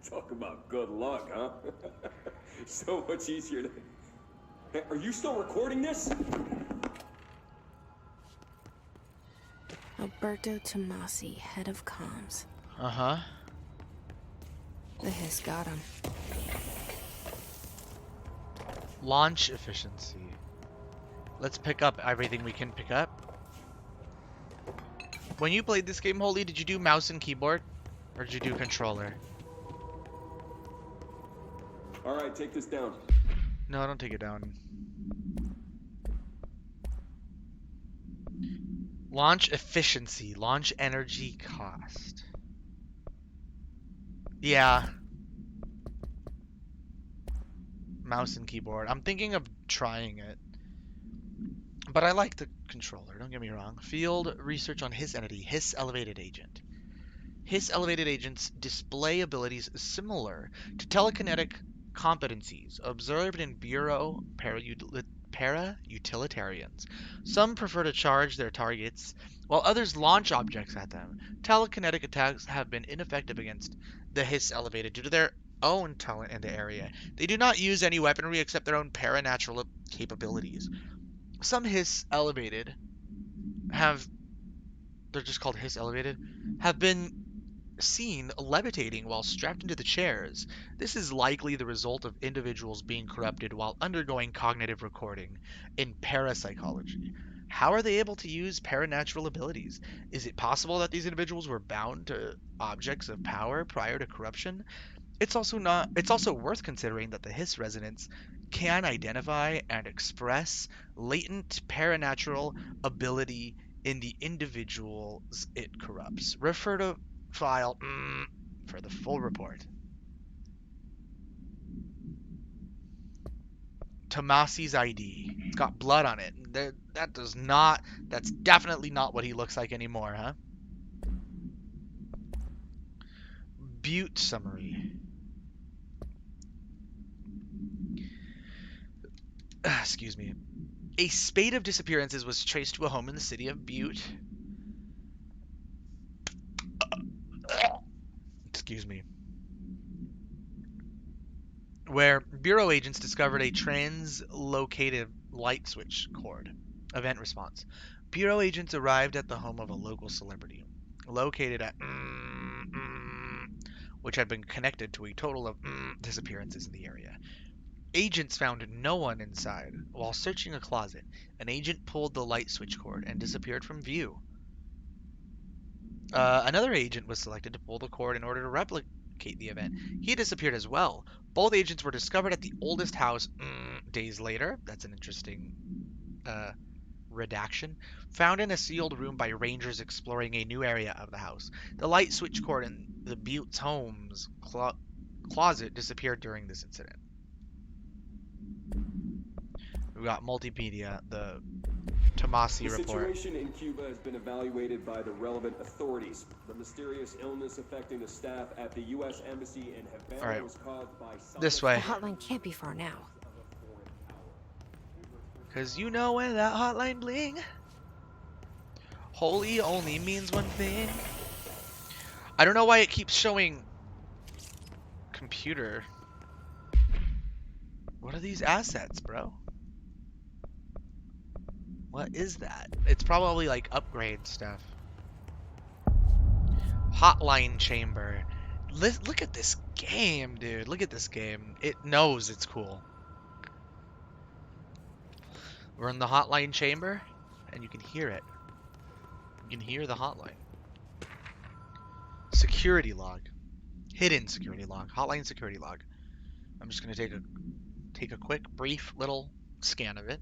Talk about good luck, huh? So much easier to... Hey, are you still recording this?
Alberto Tomasi, head of comms.
Uh-huh.
The hiss got him.
Launch efficiency. Let's pick up everything we can pick up. When you played this game, Holy, did you do mouse and keyboard? Or did you do controller?
All right, take this down.
No, don't take it down. Launch efficiency. Launch energy cost. Yeah. Mouse and keyboard. I'm thinking of trying it. But I like the controller, don't get me wrong. Field research on Hiss entity, Hiss elevated agent. Hiss elevated agents display abilities similar to telekinetic competencies observed in Bureau para-utilitarians. Some prefer to charge their targets, while others launch objects at them. Telekinetic attacks have been ineffective against the Hiss elevated due to their own talent in the area. They do not use any weaponry except their own paranatural capabilities. Some Hiss elevated they're just called Hiss elevated, have been seen levitating while strapped into the chairs. This is likely the result of individuals being corrupted while undergoing cognitive recording in parapsychology. How are they able to use paranatural abilities? Is it possible that these individuals were bound to objects of power prior to corruption? It's also worth considering that the Hiss resonance can identify and express latent paranatural ability in the individuals it corrupts. Refer to file for the full report. Tomasi's ID. It's got blood on it. That's definitely not what he looks like anymore, huh? Butte summary. Excuse me. A spate of disappearances was traced to a home in the city of Butte. Excuse me. Where Bureau agents discovered a translocated light switch cord. Event response. Bureau agents arrived at the home of a local celebrity, located at which had been connected to a total of disappearances in the area. Agents found no one inside. While searching a closet, an agent pulled the light switch cord and disappeared from view. Another agent was selected to pull the cord in order to replicate the event. He disappeared as well. Both agents were discovered at the oldest house days later. That's an interesting redaction. Found in a sealed room by rangers exploring a new area of the house. The light switch cord in the Butte's home's closet disappeared during this incident. We got multimedia, the Tomasi report.
The situation in Cuba has been evaluated by the relevant authorities. The mysterious illness affecting the staff at the U.S. Embassy in Havana was caused by
this way.
The hotline can't be far now.
Cause you know when that hotline bling, holy only means one thing. I don't know why it keeps showing computer. What are these assets, bro? What is that? It's probably like upgrade stuff. Hotline chamber. Look at this game, dude. Look at this game. It knows it's cool. We're in the hotline chamber, and you can hear it. You can hear the hotline. Security log. Hidden security log. Hotline security log. I'm just going to take a quick, brief little scan of it.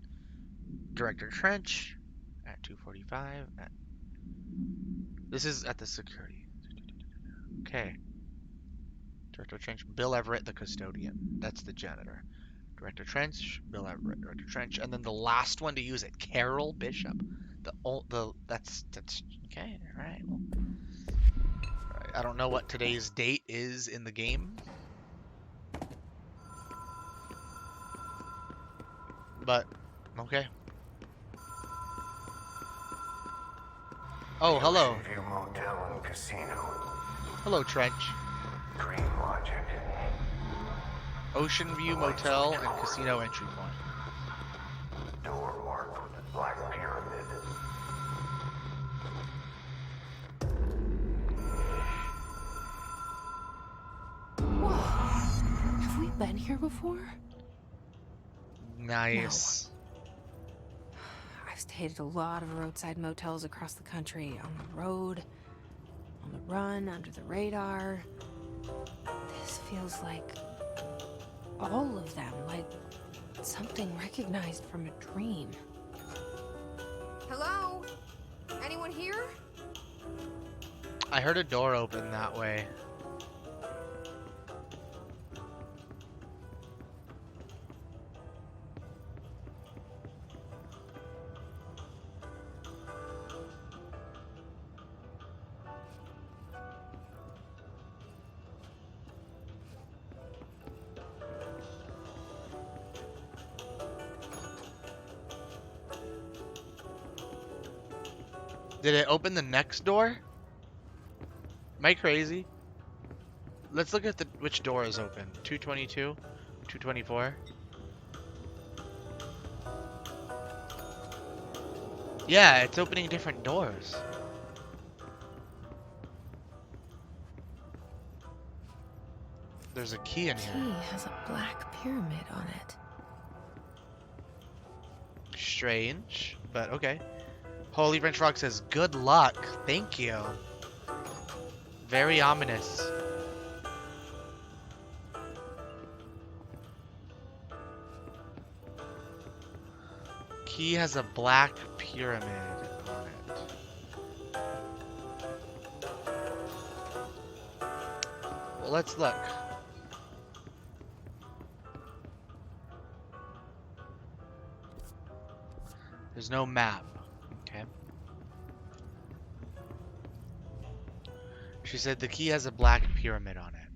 Director Trench at 2:45. This is at the security. Okay. Director Trench, Bill Everett, the custodian. That's the janitor. Director Trench, Bill Everett, Director Trench, and then the last one to use it, Carol Bishop. That's okay. All right. Well, all right. I don't know what today's date is in the game, but okay. Oh, hello.
Ocean View Motel and Casino.
Hello, Trench.
Dream Logic.
Ocean View Motel and Casino entry point.
Door marked with the Black Pyramid.
Whoa. Have we been here before?
Nice.
I've stayed at a lot of roadside motels across the country. On the road, on the run, under the radar. This feels like all of them, like something recognized from a dream.
Hello? Anyone here?
I heard a door open that way. Did it open the next door? Am I crazy? Let's look at which door is open. 222? 224? Yeah, it's opening different doors. There's a key in here.
Key has a black pyramid on it.
Strange, but okay. Holy French Frog says, good luck. Thank you. Very ominous. Key has a black pyramid on it. Well, let's look. There's no map. Okay. She said the key has a black pyramid on it.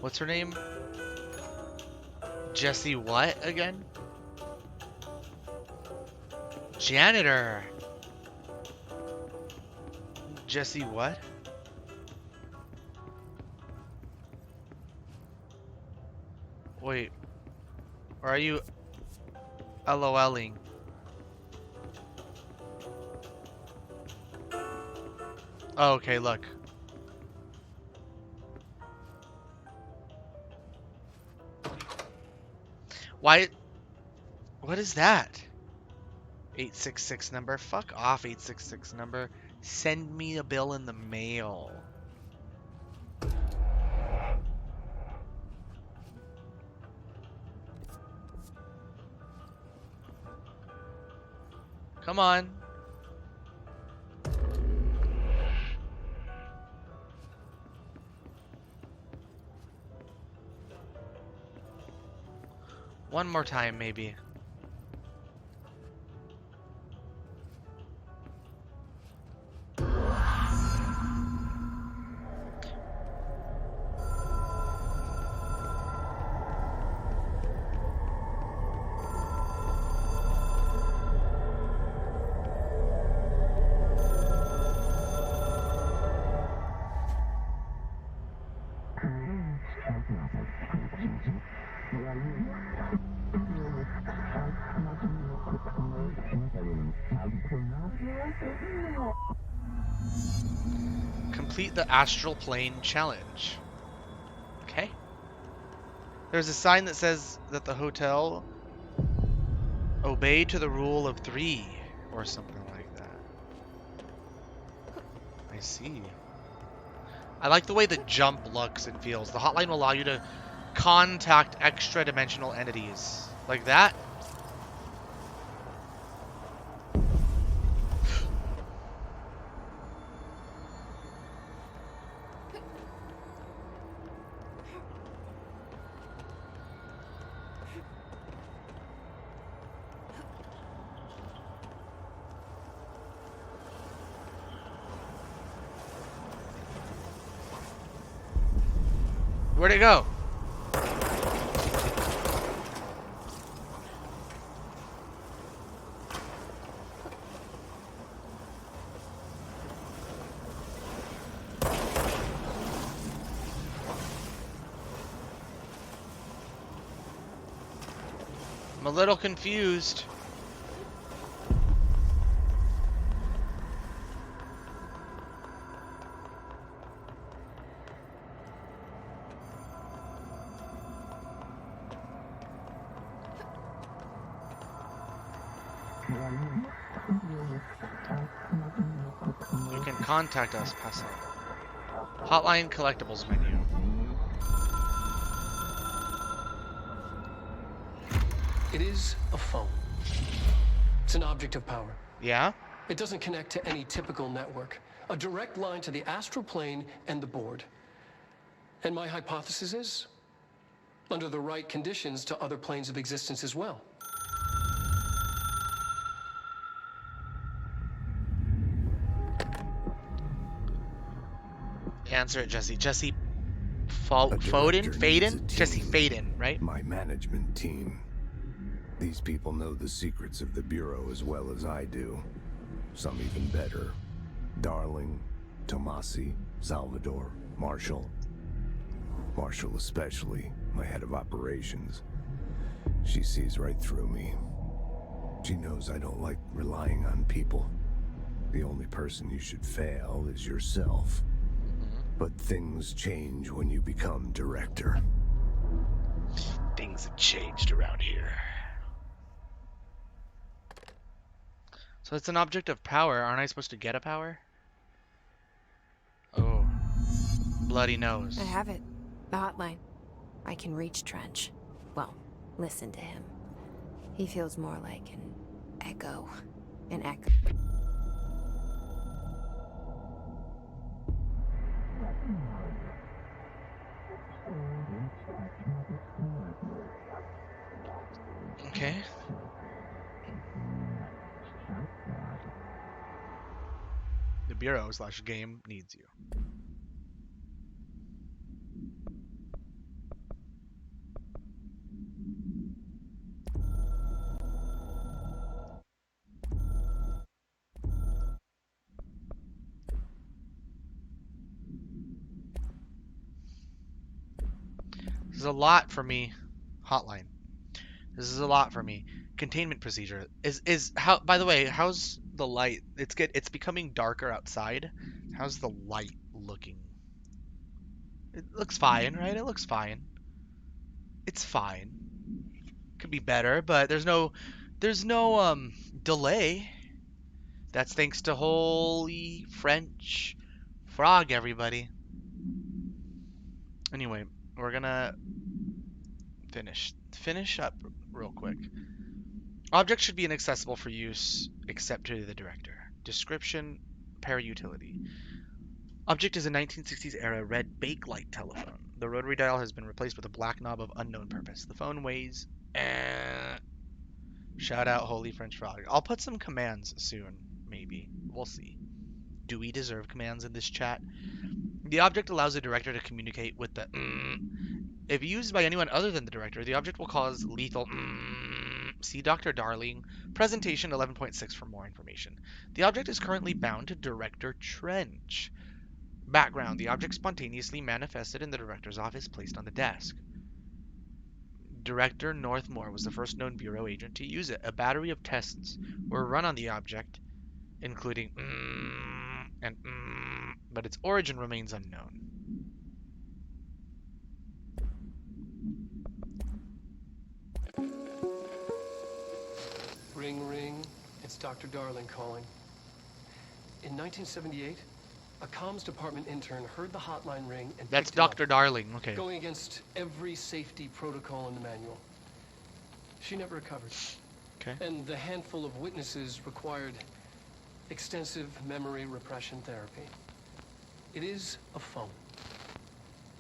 What's her name? Jessie what again? Janitor. Jessie what? Wait. Or are you LOLing? Oh, okay, look. Why? What is that? 866 number. Fuck off, 866 number. Send me a bill in the mail. Come on. One more time, maybe. Complete the Astral Plane Challenge. Okay. There's a sign that says that the hotel obey to the rule of 3 or something like that. I see. I like the way the jump looks and feels. The hotline will allow you to contact extra-dimensional entities. Like that. Where'd it go? I'm a little confused. You can contact us, pass on. Hotline collectibles menu.
It is a phone. It's an object of power.
Yeah?
It doesn't connect to any typical network. A direct line to the astral plane and the board. And my hypothesis is, under the right conditions, to other planes of existence as well.
Answer it, Jesse. Jesse Foden? Faden? Jesse Faden, right?
My management team. These people know the secrets of the Bureau as well as I do. Some even better. Darling, Tomasi, Salvador, Marshall. Marshall especially, my head of operations. She sees right through me. She knows I don't like relying on people. The only person you should fail is yourself. But things change when you become director.
Things have changed around here. So it's an object of power. Aren't I supposed to get a power? Oh. Bloody nose.
I have it. The hotline. I can reach Trench. Well, listen to him. He feels more like an echo. An echo.
Okay. The Bureau/game needs you. This is a lot for me. Hotline. This is a lot for me. Containment procedure is how. By the way, how's the light? It's becoming darker outside. How's the light looking? It looks fine, right? It looks fine. It's fine. Could be better, but there's no delay. That's thanks to Holy French Frog, everybody. Anyway, we're gonna finish up real quick. Objects should be inaccessible for use except to the director. Description, para-utility. Object is a 1960s era red Bakelite telephone. The rotary dial has been replaced with a black knob of unknown purpose. The phone weighs... Shout out Holy French Frog. I'll put some commands soon, maybe. We'll see. Do we deserve commands in this chat? The object allows the director to communicate with the If used by anyone other than the director, the object will cause lethal See Dr. Darling, presentation 11.6 for more information. The object is currently bound to Director Trench. Background, the object spontaneously manifested in the director's office, placed on the desk. Director Northmore was the first known Bureau agent to use it. A battery of tests were run on the object, including and but its origin remains unknown.
Ring, ring. It's Dr. Darling calling. In 1978, a comms department intern heard the hotline ring and
That's
picked it up,
Dr. Darling. Okay.
going against every safety protocol in the manual. She never recovered.
Okay.
And the handful of witnesses required extensive memory repression therapy. It is a phone.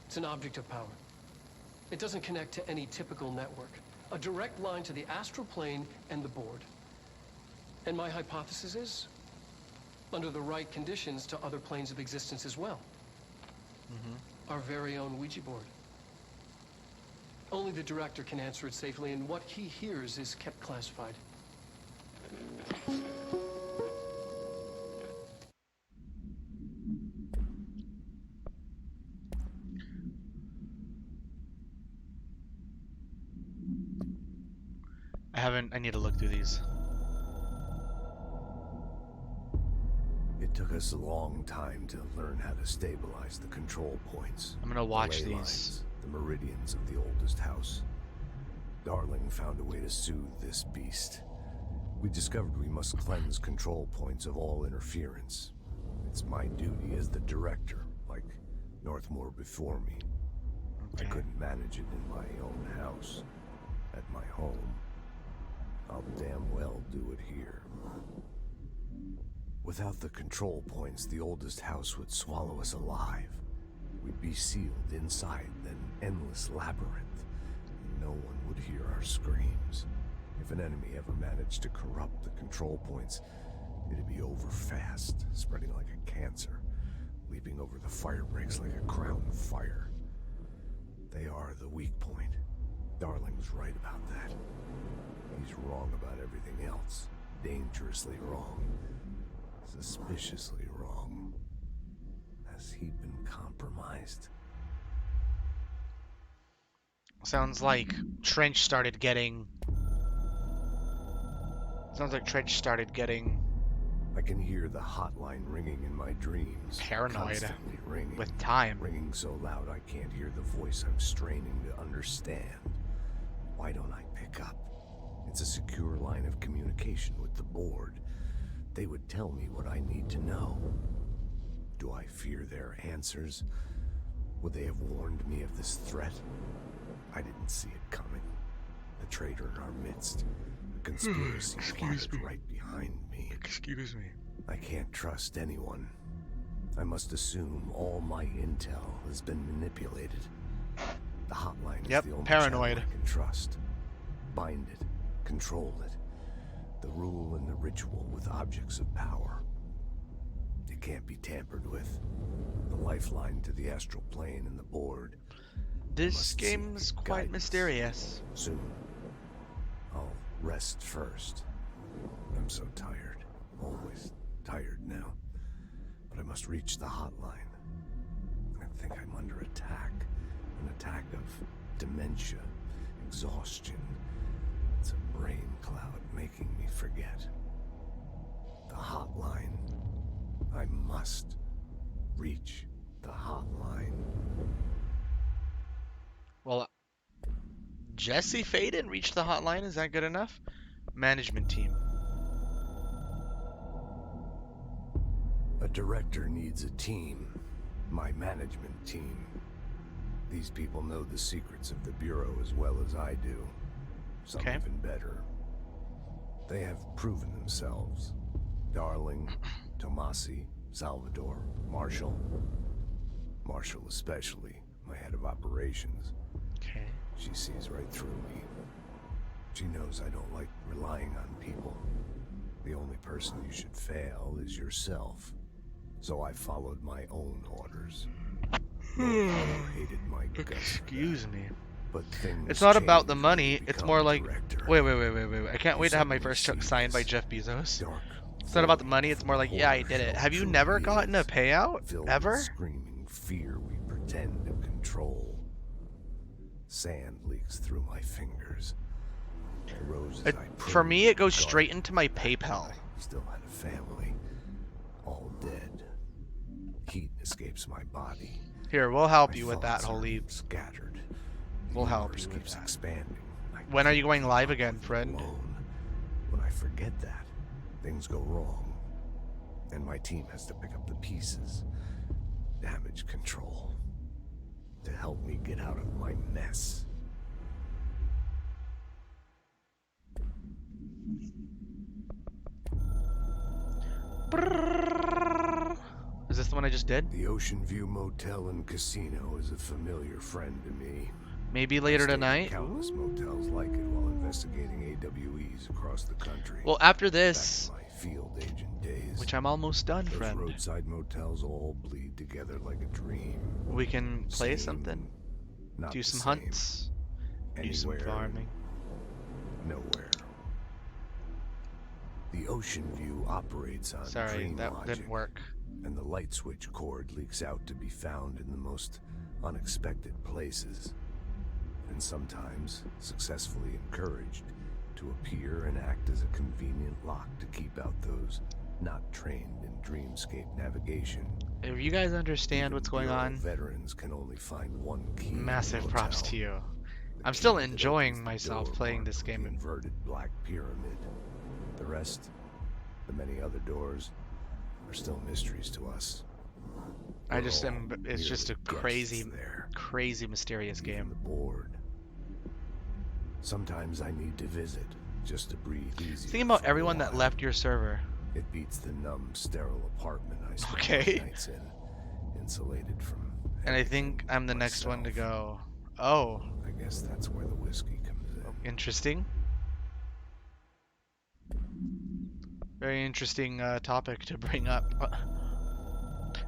It's an object of power. It doesn't connect to any typical network. A direct line to the astral plane and the board. And my hypothesis is, under the right conditions, to other planes of existence as well. Our very own Ouija board. Only the director can answer it safely, and what he hears is kept classified.
I need to look through these.
It took us a long time to learn how to stabilize the control points.
I'm gonna watch
the ley
these.
lines, the meridians of the oldest house. Darling found a way to soothe this beast. We discovered we must cleanse control points of all interference. It's my duty as the director, like Northmore before me. I couldn't manage it in my own house, at my home. I'll damn well do it here. Without the control points, the oldest house would swallow us alive. We'd be sealed inside an endless labyrinth, and no one would hear our screams. If an enemy ever managed to corrupt the control points, it'd be over fast, spreading like a cancer, leaping over the fire breaks like a crown of fire. They are the weak point. Darling's right about that. He's wrong about everything else. Dangerously wrong. Suspiciously wrong. Has he been compromised?
Sounds like Trench started getting...
I can hear the hotline ringing in my dreams.
Paranoid.
Constantly ringing.
With time.
Ringing so loud I can't hear the voice I'm straining to understand. Why don't I pick up? It's a secure line of communication with the board. They would tell me what I need to know. Do I fear their answers? Would they have warned me of this threat? I didn't see it coming. The traitor in our midst. A conspiracy plotted right behind me.
Excuse me.
I can't trust anyone. I must assume all my intel has been manipulated. The hotline is the only
paranoid.
channel I can trust. Bind it. Control it. The rule and the ritual with objects of power. It can't be tampered with. The lifeline to the astral plane and the board.
This game's quite mysterious.
Soon. I'll rest first. I'm so tired. Always tired now. But I must reach the hotline. I think I'm under attack. An attack of dementia, exhaustion. It's a brain cloud making me forget. The hotline. I must reach the hotline.
Well, Jesse Faden reached the hotline. Is that good enough? Management team.
A director needs a team. My management team. These people know the secrets of the Bureau as well as I do. Some even better. They have proven themselves. Darling, Tomasi, Salvador, Marshall. Marshall especially, my head of operations.
Okay.
She sees right through me. She knows I don't like relying on people. The only person you should fail is yourself. So I followed my own orders. Hated my guts.
Excuse me.
But
it's not about the money. It's more like, wait. I can't wait to have my first truck signed by Jeff Bezos. It's not about the money. It's more like, yeah, I did it. Have you never gotten a payout ever?
Screaming fear we pretend to control. Sand leaks through my fingers. The roses
For me, it goes straight into my PayPal.
Still had a family, all dead. Heat escapes my body.
Here, we'll help
My
you with that,
thoughts are
Holy.
scattered.
We'll
The
help you
universe
with
keeps
that.
expanding. I
When are you
can't
going
keep
live
up
again,
with it
friend?
alone. When I forget that, things go wrong. And my team has to pick up the pieces. Damage control. To help me get out of my mess.
Is this the one I just did?
The Ocean View Motel and Casino is a familiar friend to me.
Maybe
I
later
stayed in
tonight?
countless motels like it while investigating AWEs across the country.
Well, after
Back
this,
in my field agent days.
which I'm almost done,
Those
friend,
roadside motels all bleed together like a dream.
we can play
Same,
something.
not
Do
the
some
same.
hunts. Do some
Anywhere,
farming.
nowhere. The Ocean View operates on
Sorry,
dream
that
logic,
didn't work.
and the light switch cord leaks out to be found in the most unexpected places, and sometimes successfully encouraged to appear and act as a convenient lock to keep out those not trained in dreamscape navigation.
If you guys understand
Even
what's going
Bureau
on,
veterans can only find one key. in the
massive props
motel.
to you.
The
I'm still
key that
enjoying
opens the
myself
door
playing
marked
this
with the
game.
inverted black pyramid. The rest, the many other doors, are still mysteries to us.
I
We're
just
all
am. It's just a
merely guests
crazy,
there.
crazy mysterious
Even
game.
the board. Sometimes I need to visit just to breathe easier.
Think about
for a
everyone that
while.
left your server.
It beats the numb, sterile apartment I spend
Okay.
my nights in, insulated from.
And I think
everything
I'm the next one to
myself.
go. Oh,
I guess that's where the whiskey comes in.
interesting. Very interesting topic to bring up.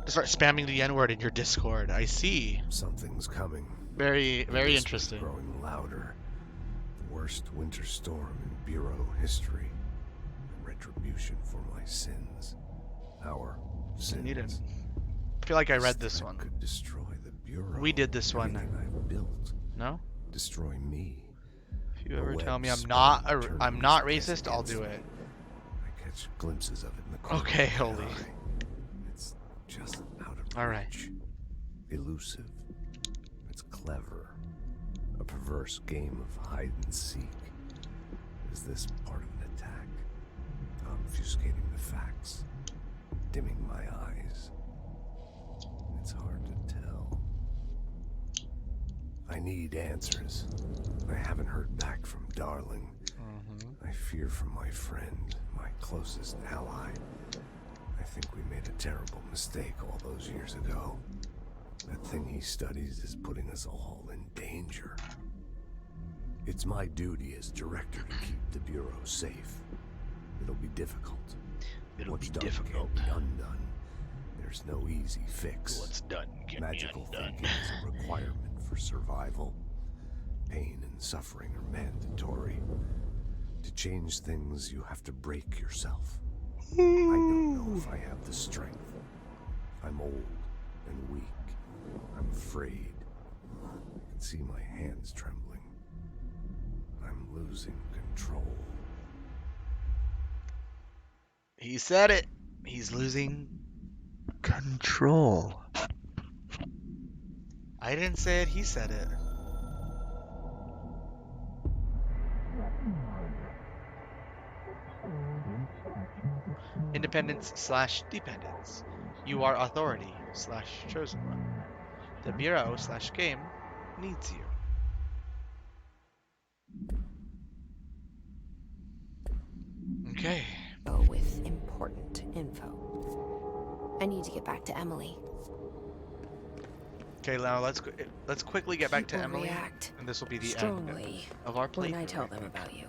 To start spamming the N-word in your Discord. I see.
Something's coming.
Very,
The
very
whisper's
interesting.
Growing louder. The worst winter storm in Bureau history. Retribution for my sins. Our sins.
Need it. I feel like I read this
threat
one.
Could destroy the Bureau.
We did this one.
Everything I've built.
No?
Destroy me.
If you
The
ever tell
web
me I'm
spun
not
turned
I'm not
its
racist, I'll do
against
it.
me. I catch glimpses of it in the corner
Okay,
of my
Holy.
eye. It's just out of
All right.
reach. Elusive. It's clever. A perverse game of hide and seek. Is this part of an attack? Obfuscating the facts. Dimming my eyes. It's hard to tell. I need answers. I haven't heard back from Darling. I fear for my friend, my closest ally. I think we made a terrible mistake all those years ago. That thing he studies is putting us all in danger. It's my duty as director to keep the Bureau safe. It'll be difficult.
It'll
What's
be
done
difficult.
can't be undone. There's no easy fix.
What's done can
Magical
be undone.
thinking is a requirement for survival. Pain and suffering are mandatory. To change things, you have to break yourself. I don't know if I have the strength. I'm old and weak. I'm afraid. I can see my hands trembling. I'm losing control.
He said it. He's losing control. I didn't say it, he said it. Independence/dependence. You are authority/chosen one. The Bureau/game needs you. Okay.
Oh, with important info. I need to get back to Emily.
Okay, now let's quickly get back to
People
Emily,
react
and this will be the
strongly
end of our
when
playthrough.
I tell them about you.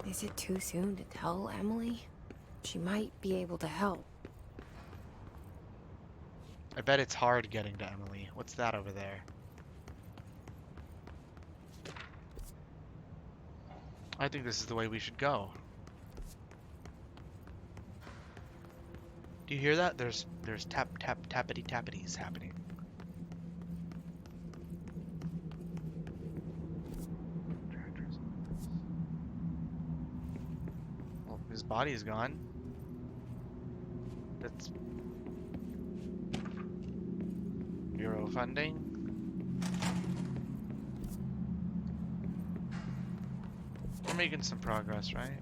Is it too soon to tell Emily? She might be able to help.
I bet it's hard getting to Emily. What's that over there? I think this is the way we should go. Do you hear that? There's tappities happening. Well, his body is gone. That's Bureau funding. We're making some progress, right?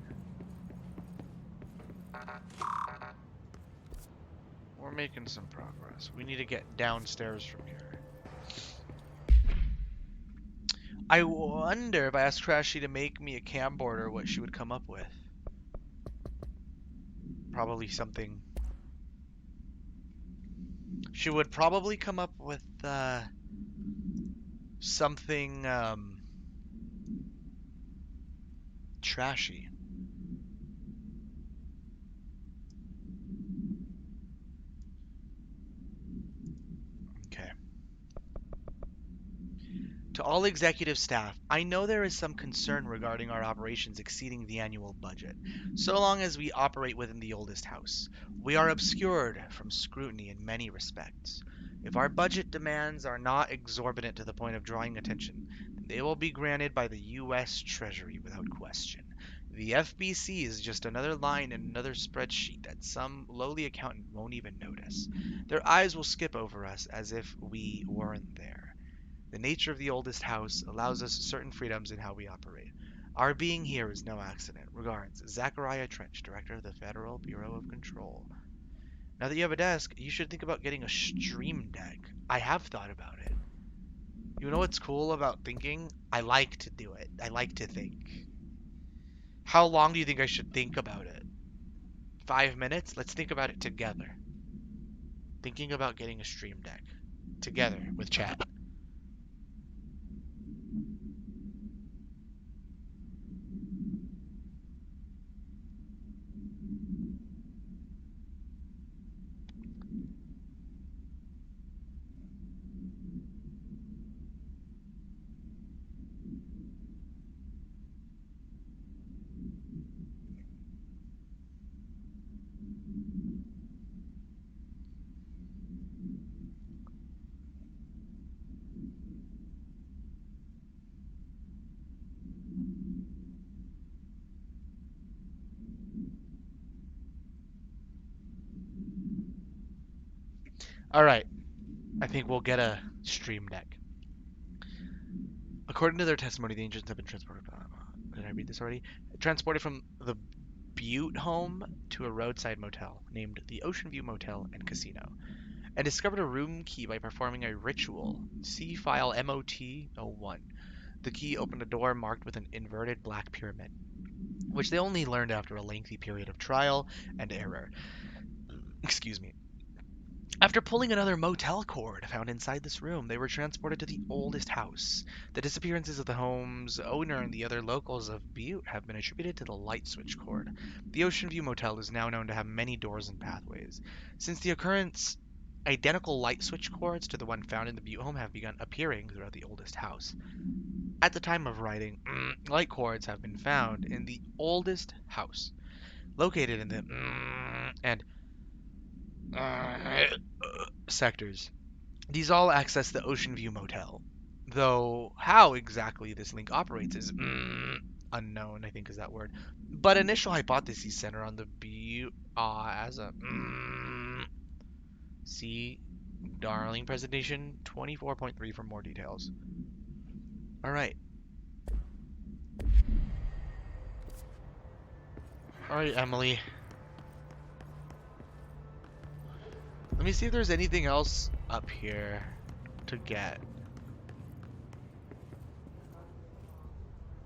We're making some progress. We need to get downstairs from here. I wonder if I asked Crashy to make me a camcorder, what she would come up with. Probably something. She would probably come up with something trashy. Okay. To all executive staff, I know there is some concern regarding our operations exceeding the annual budget, so long as we operate within the oldest house. We are obscured from scrutiny in many respects. If our budget demands are not exorbitant to the point of drawing attention, then they will be granted by the U.S. Treasury without question. The FBC is just another line in another spreadsheet that some lowly accountant won't even notice. Their eyes will skip over us as if we weren't there. The nature of the oldest house allows us certain freedoms in how we operate. Our being here is no accident. Regards, Zachariah Trench, Director of the Federal Bureau of Control. Now that you have a desk, you should think about getting a stream deck. I have thought about it. You know what's cool about thinking? I like to do it. I like to think. How long do you think I should think about it? 5 minutes? Let's think about it together. Thinking about getting a stream deck. Together with chat. Alright, I think we'll get a stream deck. According to their testimony, the agents have been transported. Did I read this already? Transported from the Butte home to a roadside motel named the Ocean View Motel and Casino, and discovered a room key by performing a ritual. See file MOT-01. The key opened a door marked with an inverted black pyramid, which they only learned after a lengthy period of trial and error. Excuse me. After pulling another motel cord found inside this room, they were transported to the oldest house. The disappearances of the home's owner and the other locals of Butte have been attributed to the light switch cord. The Ocean View Motel is now known to have many doors and pathways. Since the occurrence, identical light switch cords to the one found in the Butte home have begun appearing throughout the oldest house. At the time of writing, light cords have been found in the oldest house, located in the and sectors. These all access the Ocean View Motel, though how exactly this link operates is unknown, I think is that word. But initial hypotheses center on the Butte as a see Darling presentation 24.3 for more details. Alright, Emily. Let me see if there's anything else up here to get.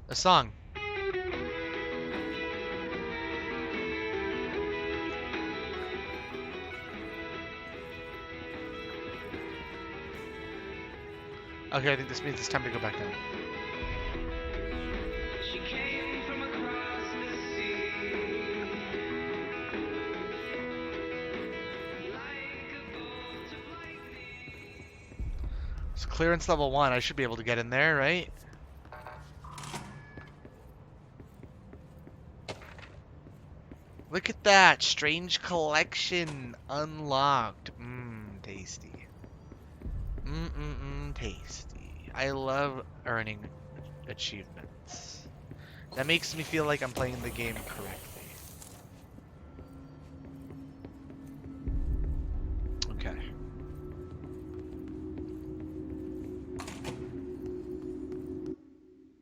A song. Okay, I think this means it's time to go back down. So clearance level 1, I should be able to get in there, right? Look at that! Strange collection unlocked. Tasty. Tasty. I love earning achievements. That makes me feel like I'm playing the game correctly. Okay.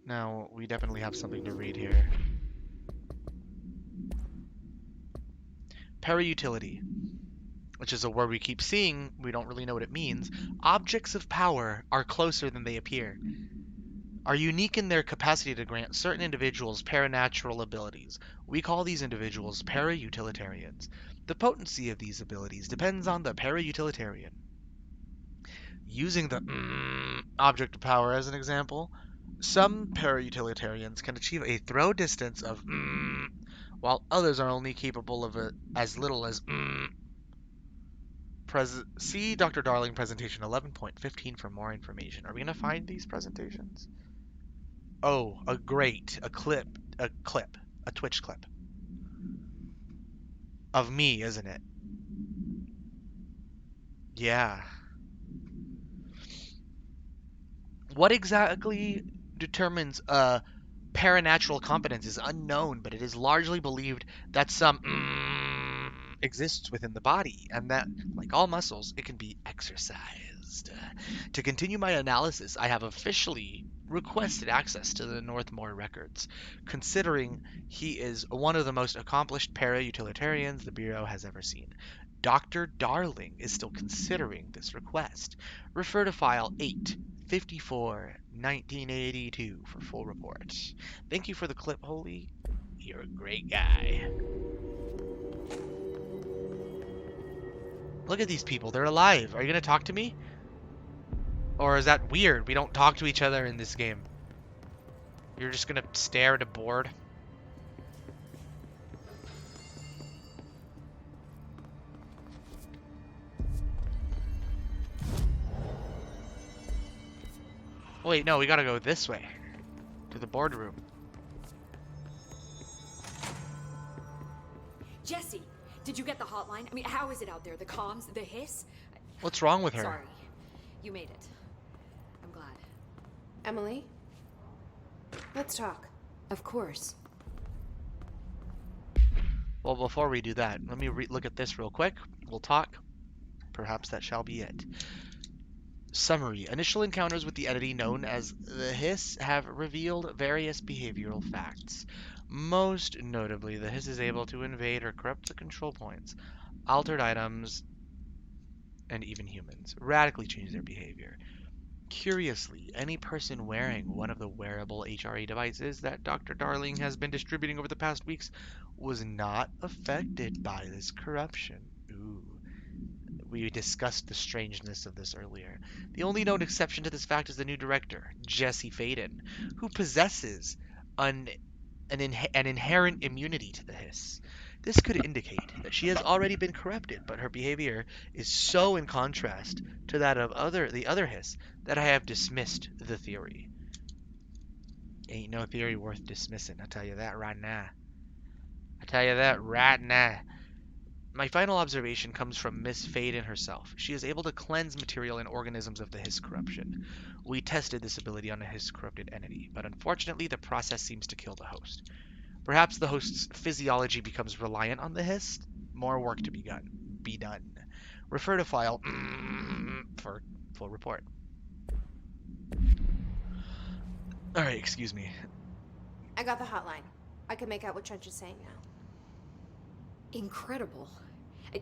Now, we definitely have something to read here. Parautility, which is a word we keep seeing. We don't really know what it means. Objects of power are closer than they appear, are unique in their capacity to grant certain individuals paranatural abilities. We call these individuals parautilitarians. The potency of these abilities depends on the parautilitarian. Using the object of power as an example, some parautilitarians can achieve a throw distance of while others are only capable of as little as See Dr. Darling presentation 11.15 for more information. Are we going to find these presentations? Oh, a Twitch clip of me, isn't it? Yeah. What exactly determines a paranatural competence is unknown, but it is largely believed that some exists within the body, and that, like all muscles, it can be exercised. To continue my analysis, I have officially requested access to the Northmore records, considering he is one of the most accomplished parautilitarians the Bureau has ever seen. Dr. Darling is still considering this request. Refer to file 854 1982 for full report. Thank you for the clip, Holy. You're a great guy. Look at these people. They're alive. Are you going to talk to me? Or is that weird? We don't talk to each other in this game. You're just going to stare at a board? Wait, no, we gotta go this way. To the boardroom.
Jesse, did you get the hotline? I mean, how is it out there? The comms? The hiss?
What's wrong with her?
Sorry. You made it. I'm glad.
Emily? Let's talk.
Of course.
Well, before we do that, let me look at this real quick. We'll talk. Perhaps that shall be it. Summary. Initial encounters with the entity known as the Hiss have revealed various behavioral facts. Most notably, the Hiss is able to invade or corrupt the control points, altered items, and even humans, radically change their behavior. Curiously, any person wearing one of the wearable HRA devices that Dr. Darling has been distributing over the past weeks was not affected by this corruption. Ooh. We discussed the strangeness of this earlier. The only known exception to this fact is the new director, Jesse Faden, who possesses an inherent immunity to the Hiss. This could indicate that she has already been corrupted, but her behavior is so in contrast to that of the other Hiss that I have dismissed the theory. Ain't no theory worth dismissing, I'll tell you that right now. My final observation comes from Miss Faden herself. She is able to cleanse material and organisms of the Hiss corruption. We tested this ability on a Hiss corrupted entity, but unfortunately the process seems to kill the host. Perhaps the host's physiology becomes reliant on the Hiss. More work to be done. Refer to file for full report. Alright, excuse me.
I got the hotline. I can make out what Trench is saying now.
Incredible.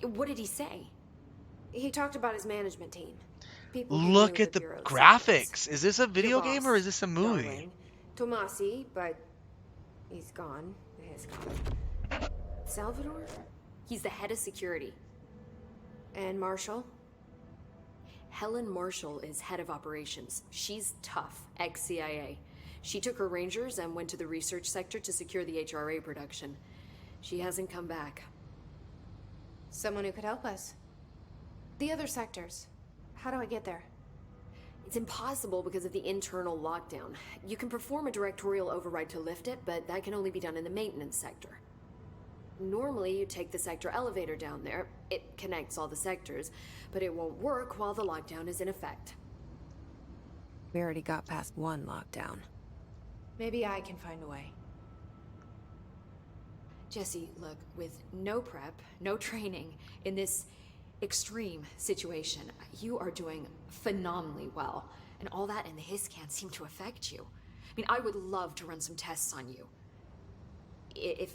What did he say?
He talked about his management team. People
Look at the graphics. Is this a video game or is this a movie?
Darling, Tomasi, but he's gone. He's gone. Salvador?
He's the head of security.
And Marshall?
Helen Marshall is head of operations. She's tough, ex-CIA. She took her Rangers and went to the research sector to secure the HRA production. She hasn't come back.
Someone who could help us. The other sectors. How do I get there?
It's impossible because of the internal lockdown. You can perform a directorial override to lift it, but that can only be done in the maintenance sector. Normally, you take the sector elevator down there. It connects all the sectors, but it won't work while the lockdown is in effect.
We already got past one lockdown.
Maybe I can find a way.
Jesse, look, with no prep, no training, in this extreme situation, you are doing phenomenally well. And all that in the Hiss can't seem to affect you. I mean, I would love to run some tests on you. If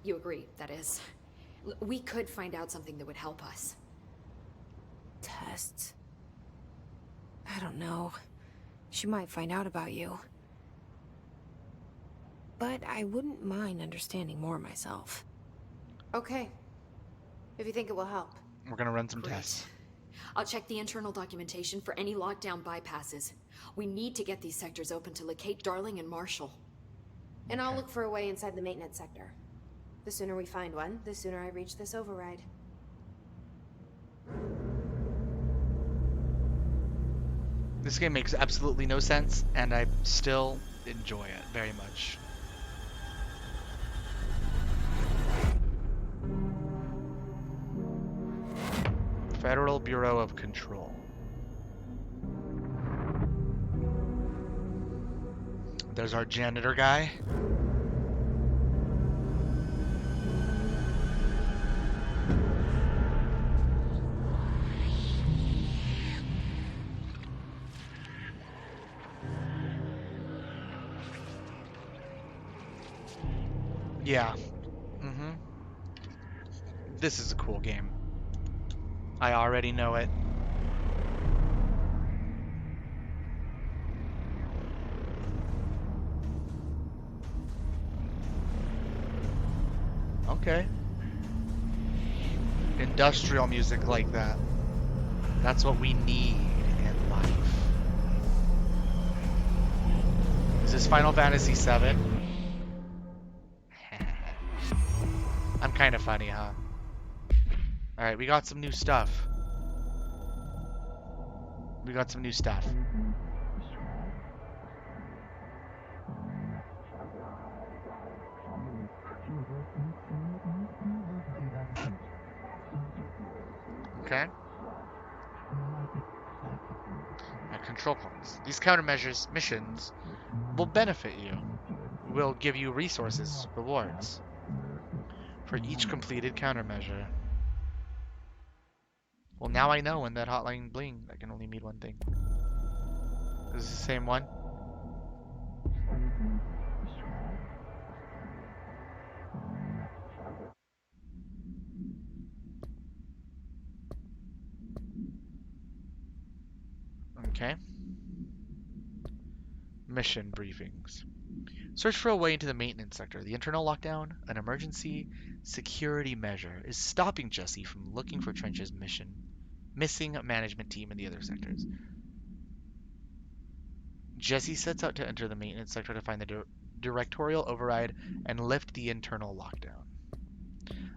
you agree, that is. We could find out something that would help us.
Tests? I don't know. She might find out about you. But I wouldn't mind understanding more myself.
Okay. If you think it will help.
We're gonna run some
Great.
tests.
I'll check the internal documentation for any lockdown bypasses. We need to get these sectors open to locate Darling and Marshall.
And I'll look for a way inside the maintenance sector. The sooner we find one, the sooner I reach this override.
This game makes absolutely no sense, and I still enjoy it very much. Federal Bureau of Control. There's our janitor guy. Yeah. Mm-hmm. This is a cool game. I already know it. Okay. Industrial music like that. That's what we need in life. Is this Final Fantasy VII? I'm kind of funny, huh? Alright, we got some new stuff. We got some new stuff. Okay. Control points. These countermeasures missions will benefit you. Will give you resources, rewards for each completed countermeasure. Well, now I know in that hotline bling that can only mean one thing. Is this the same one? Okay. Mission briefings. Search for a way into the maintenance sector. The internal lockdown, an emergency security measure, is stopping Jesse from looking for Trench's missing management team in the other sectors. Jesse sets out to enter the maintenance sector to find the directorial override and lift the internal lockdown.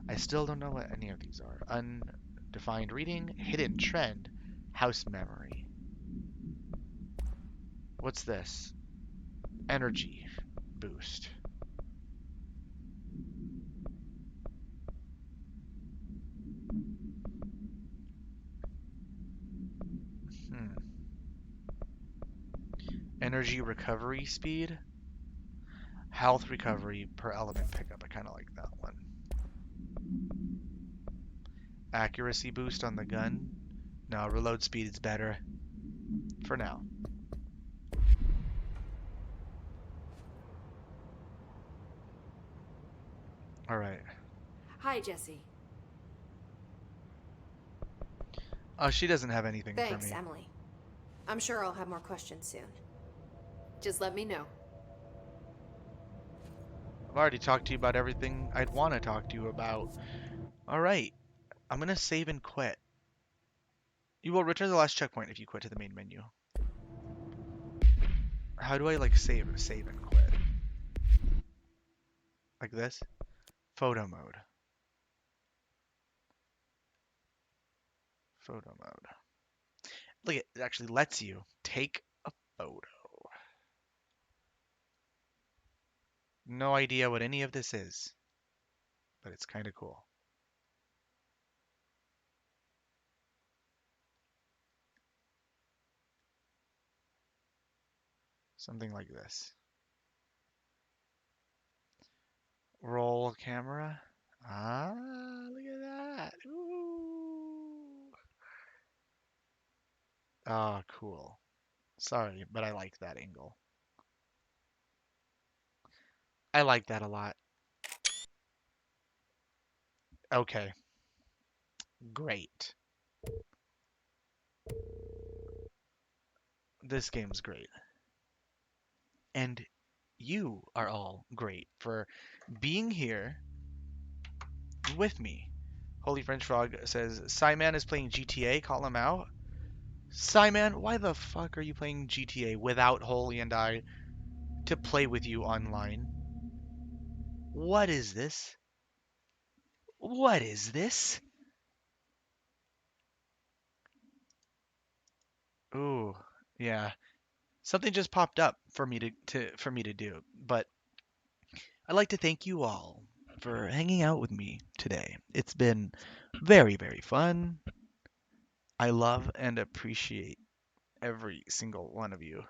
I still don't know what any of these are. Undefined reading, hidden trend, house memory. What's this? Energy boost. Energy recovery speed. Health recovery per element pickup. I kind of like that one. Accuracy boost on the gun. No, reload speed is better. For now. Alright.
Hi, Jesse.
Oh, she doesn't have anything for me.
Thanks, Emily. I'm sure I'll have more questions soon.
Just let me know.
I've already talked to you about everything I'd want to talk to you about. Alright. I'm going to save and quit. You will return to the last checkpoint if you quit to the main menu. How do I, like, save and quit? Like this? Photo mode. Photo mode. Look, it actually lets you take a photo. No idea what any of this is, but it's kind of cool. Something like this. Roll camera. Ah, look at that. Ooh. Ah, cool. Sorry, but I like that angle. I like that a lot. Okay. Great. This game's great. And you are all great for being here with me. Holy French Frog says, Cyman is playing GTA, call him out. Cyman, why the fuck are you playing GTA without Holy and I to play with you online? What is this? What is this? Ooh, yeah. Something just popped up for me to do. But I'd like to thank you all for hanging out with me today. It's been very, very fun. I love and appreciate every single one of you.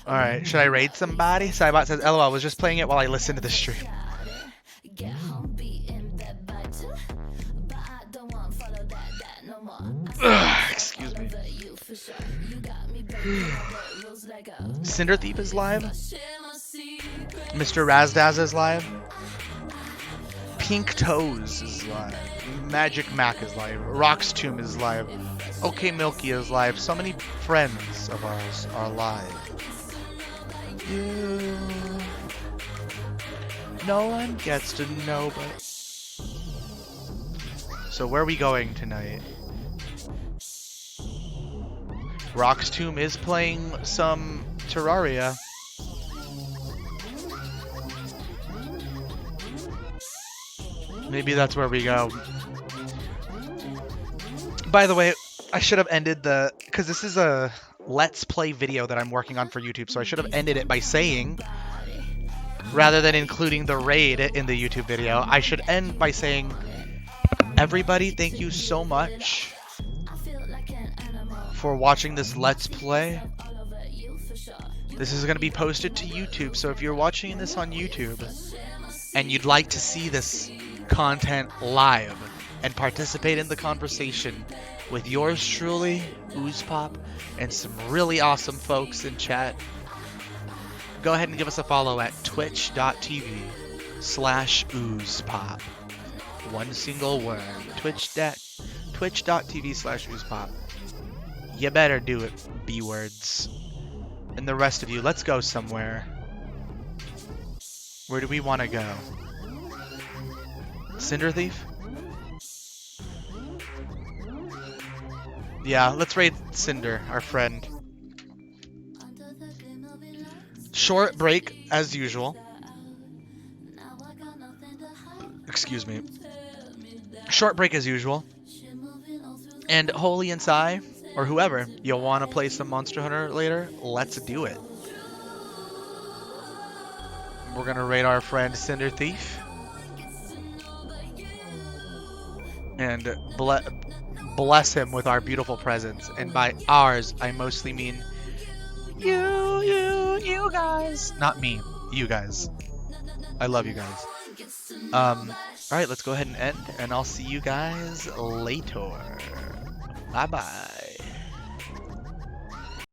Alright, should I raid somebody? Cybot says, LOL, I was just playing it while I listened to the stream. Excuse me. Cinder Thief is live. Mr. Razdaz is live. Pink Toes is live. Magic Mac is live. Rock's Tomb is live. OK Milky is live. So many friends of ours are live. You. No one gets to know, but. So where are we going tonight? Rock's Tomb is playing some Terraria. Maybe that's where we go. By the way, I should have ended because this is a Let's Play video that I'm working on for YouTube, so I should have ended it by saying, rather than including the raid in the YouTube video, I should end by saying, everybody, thank you so much for watching this Let's Play. This is going to be posted to YouTube, so if you're watching this on YouTube and you'd like to see this content live and participate in the conversation with yours truly, Oozepop, and some really awesome folks in chat, go ahead and give us a follow at twitch.tv/Oozepop. One single word. Twitch.tv/Oozepop. You better do it, B-words. And the rest of you, let's go somewhere. Where do we want to go? Cinder Thief? Yeah, let's raid Cinder, our friend. Short break, as usual. Excuse me. Short break as usual. And Holy and Sai, or whoever, you'll want to play some Monster Hunter later? Let's do it. We're going to raid our friend Cinder Thief. And bless him with our beautiful presence. And by ours, I mostly mean you guys. Not me, you guys. I love you guys. Alright, let's go ahead and end, and I'll see you guys later. Bye-bye.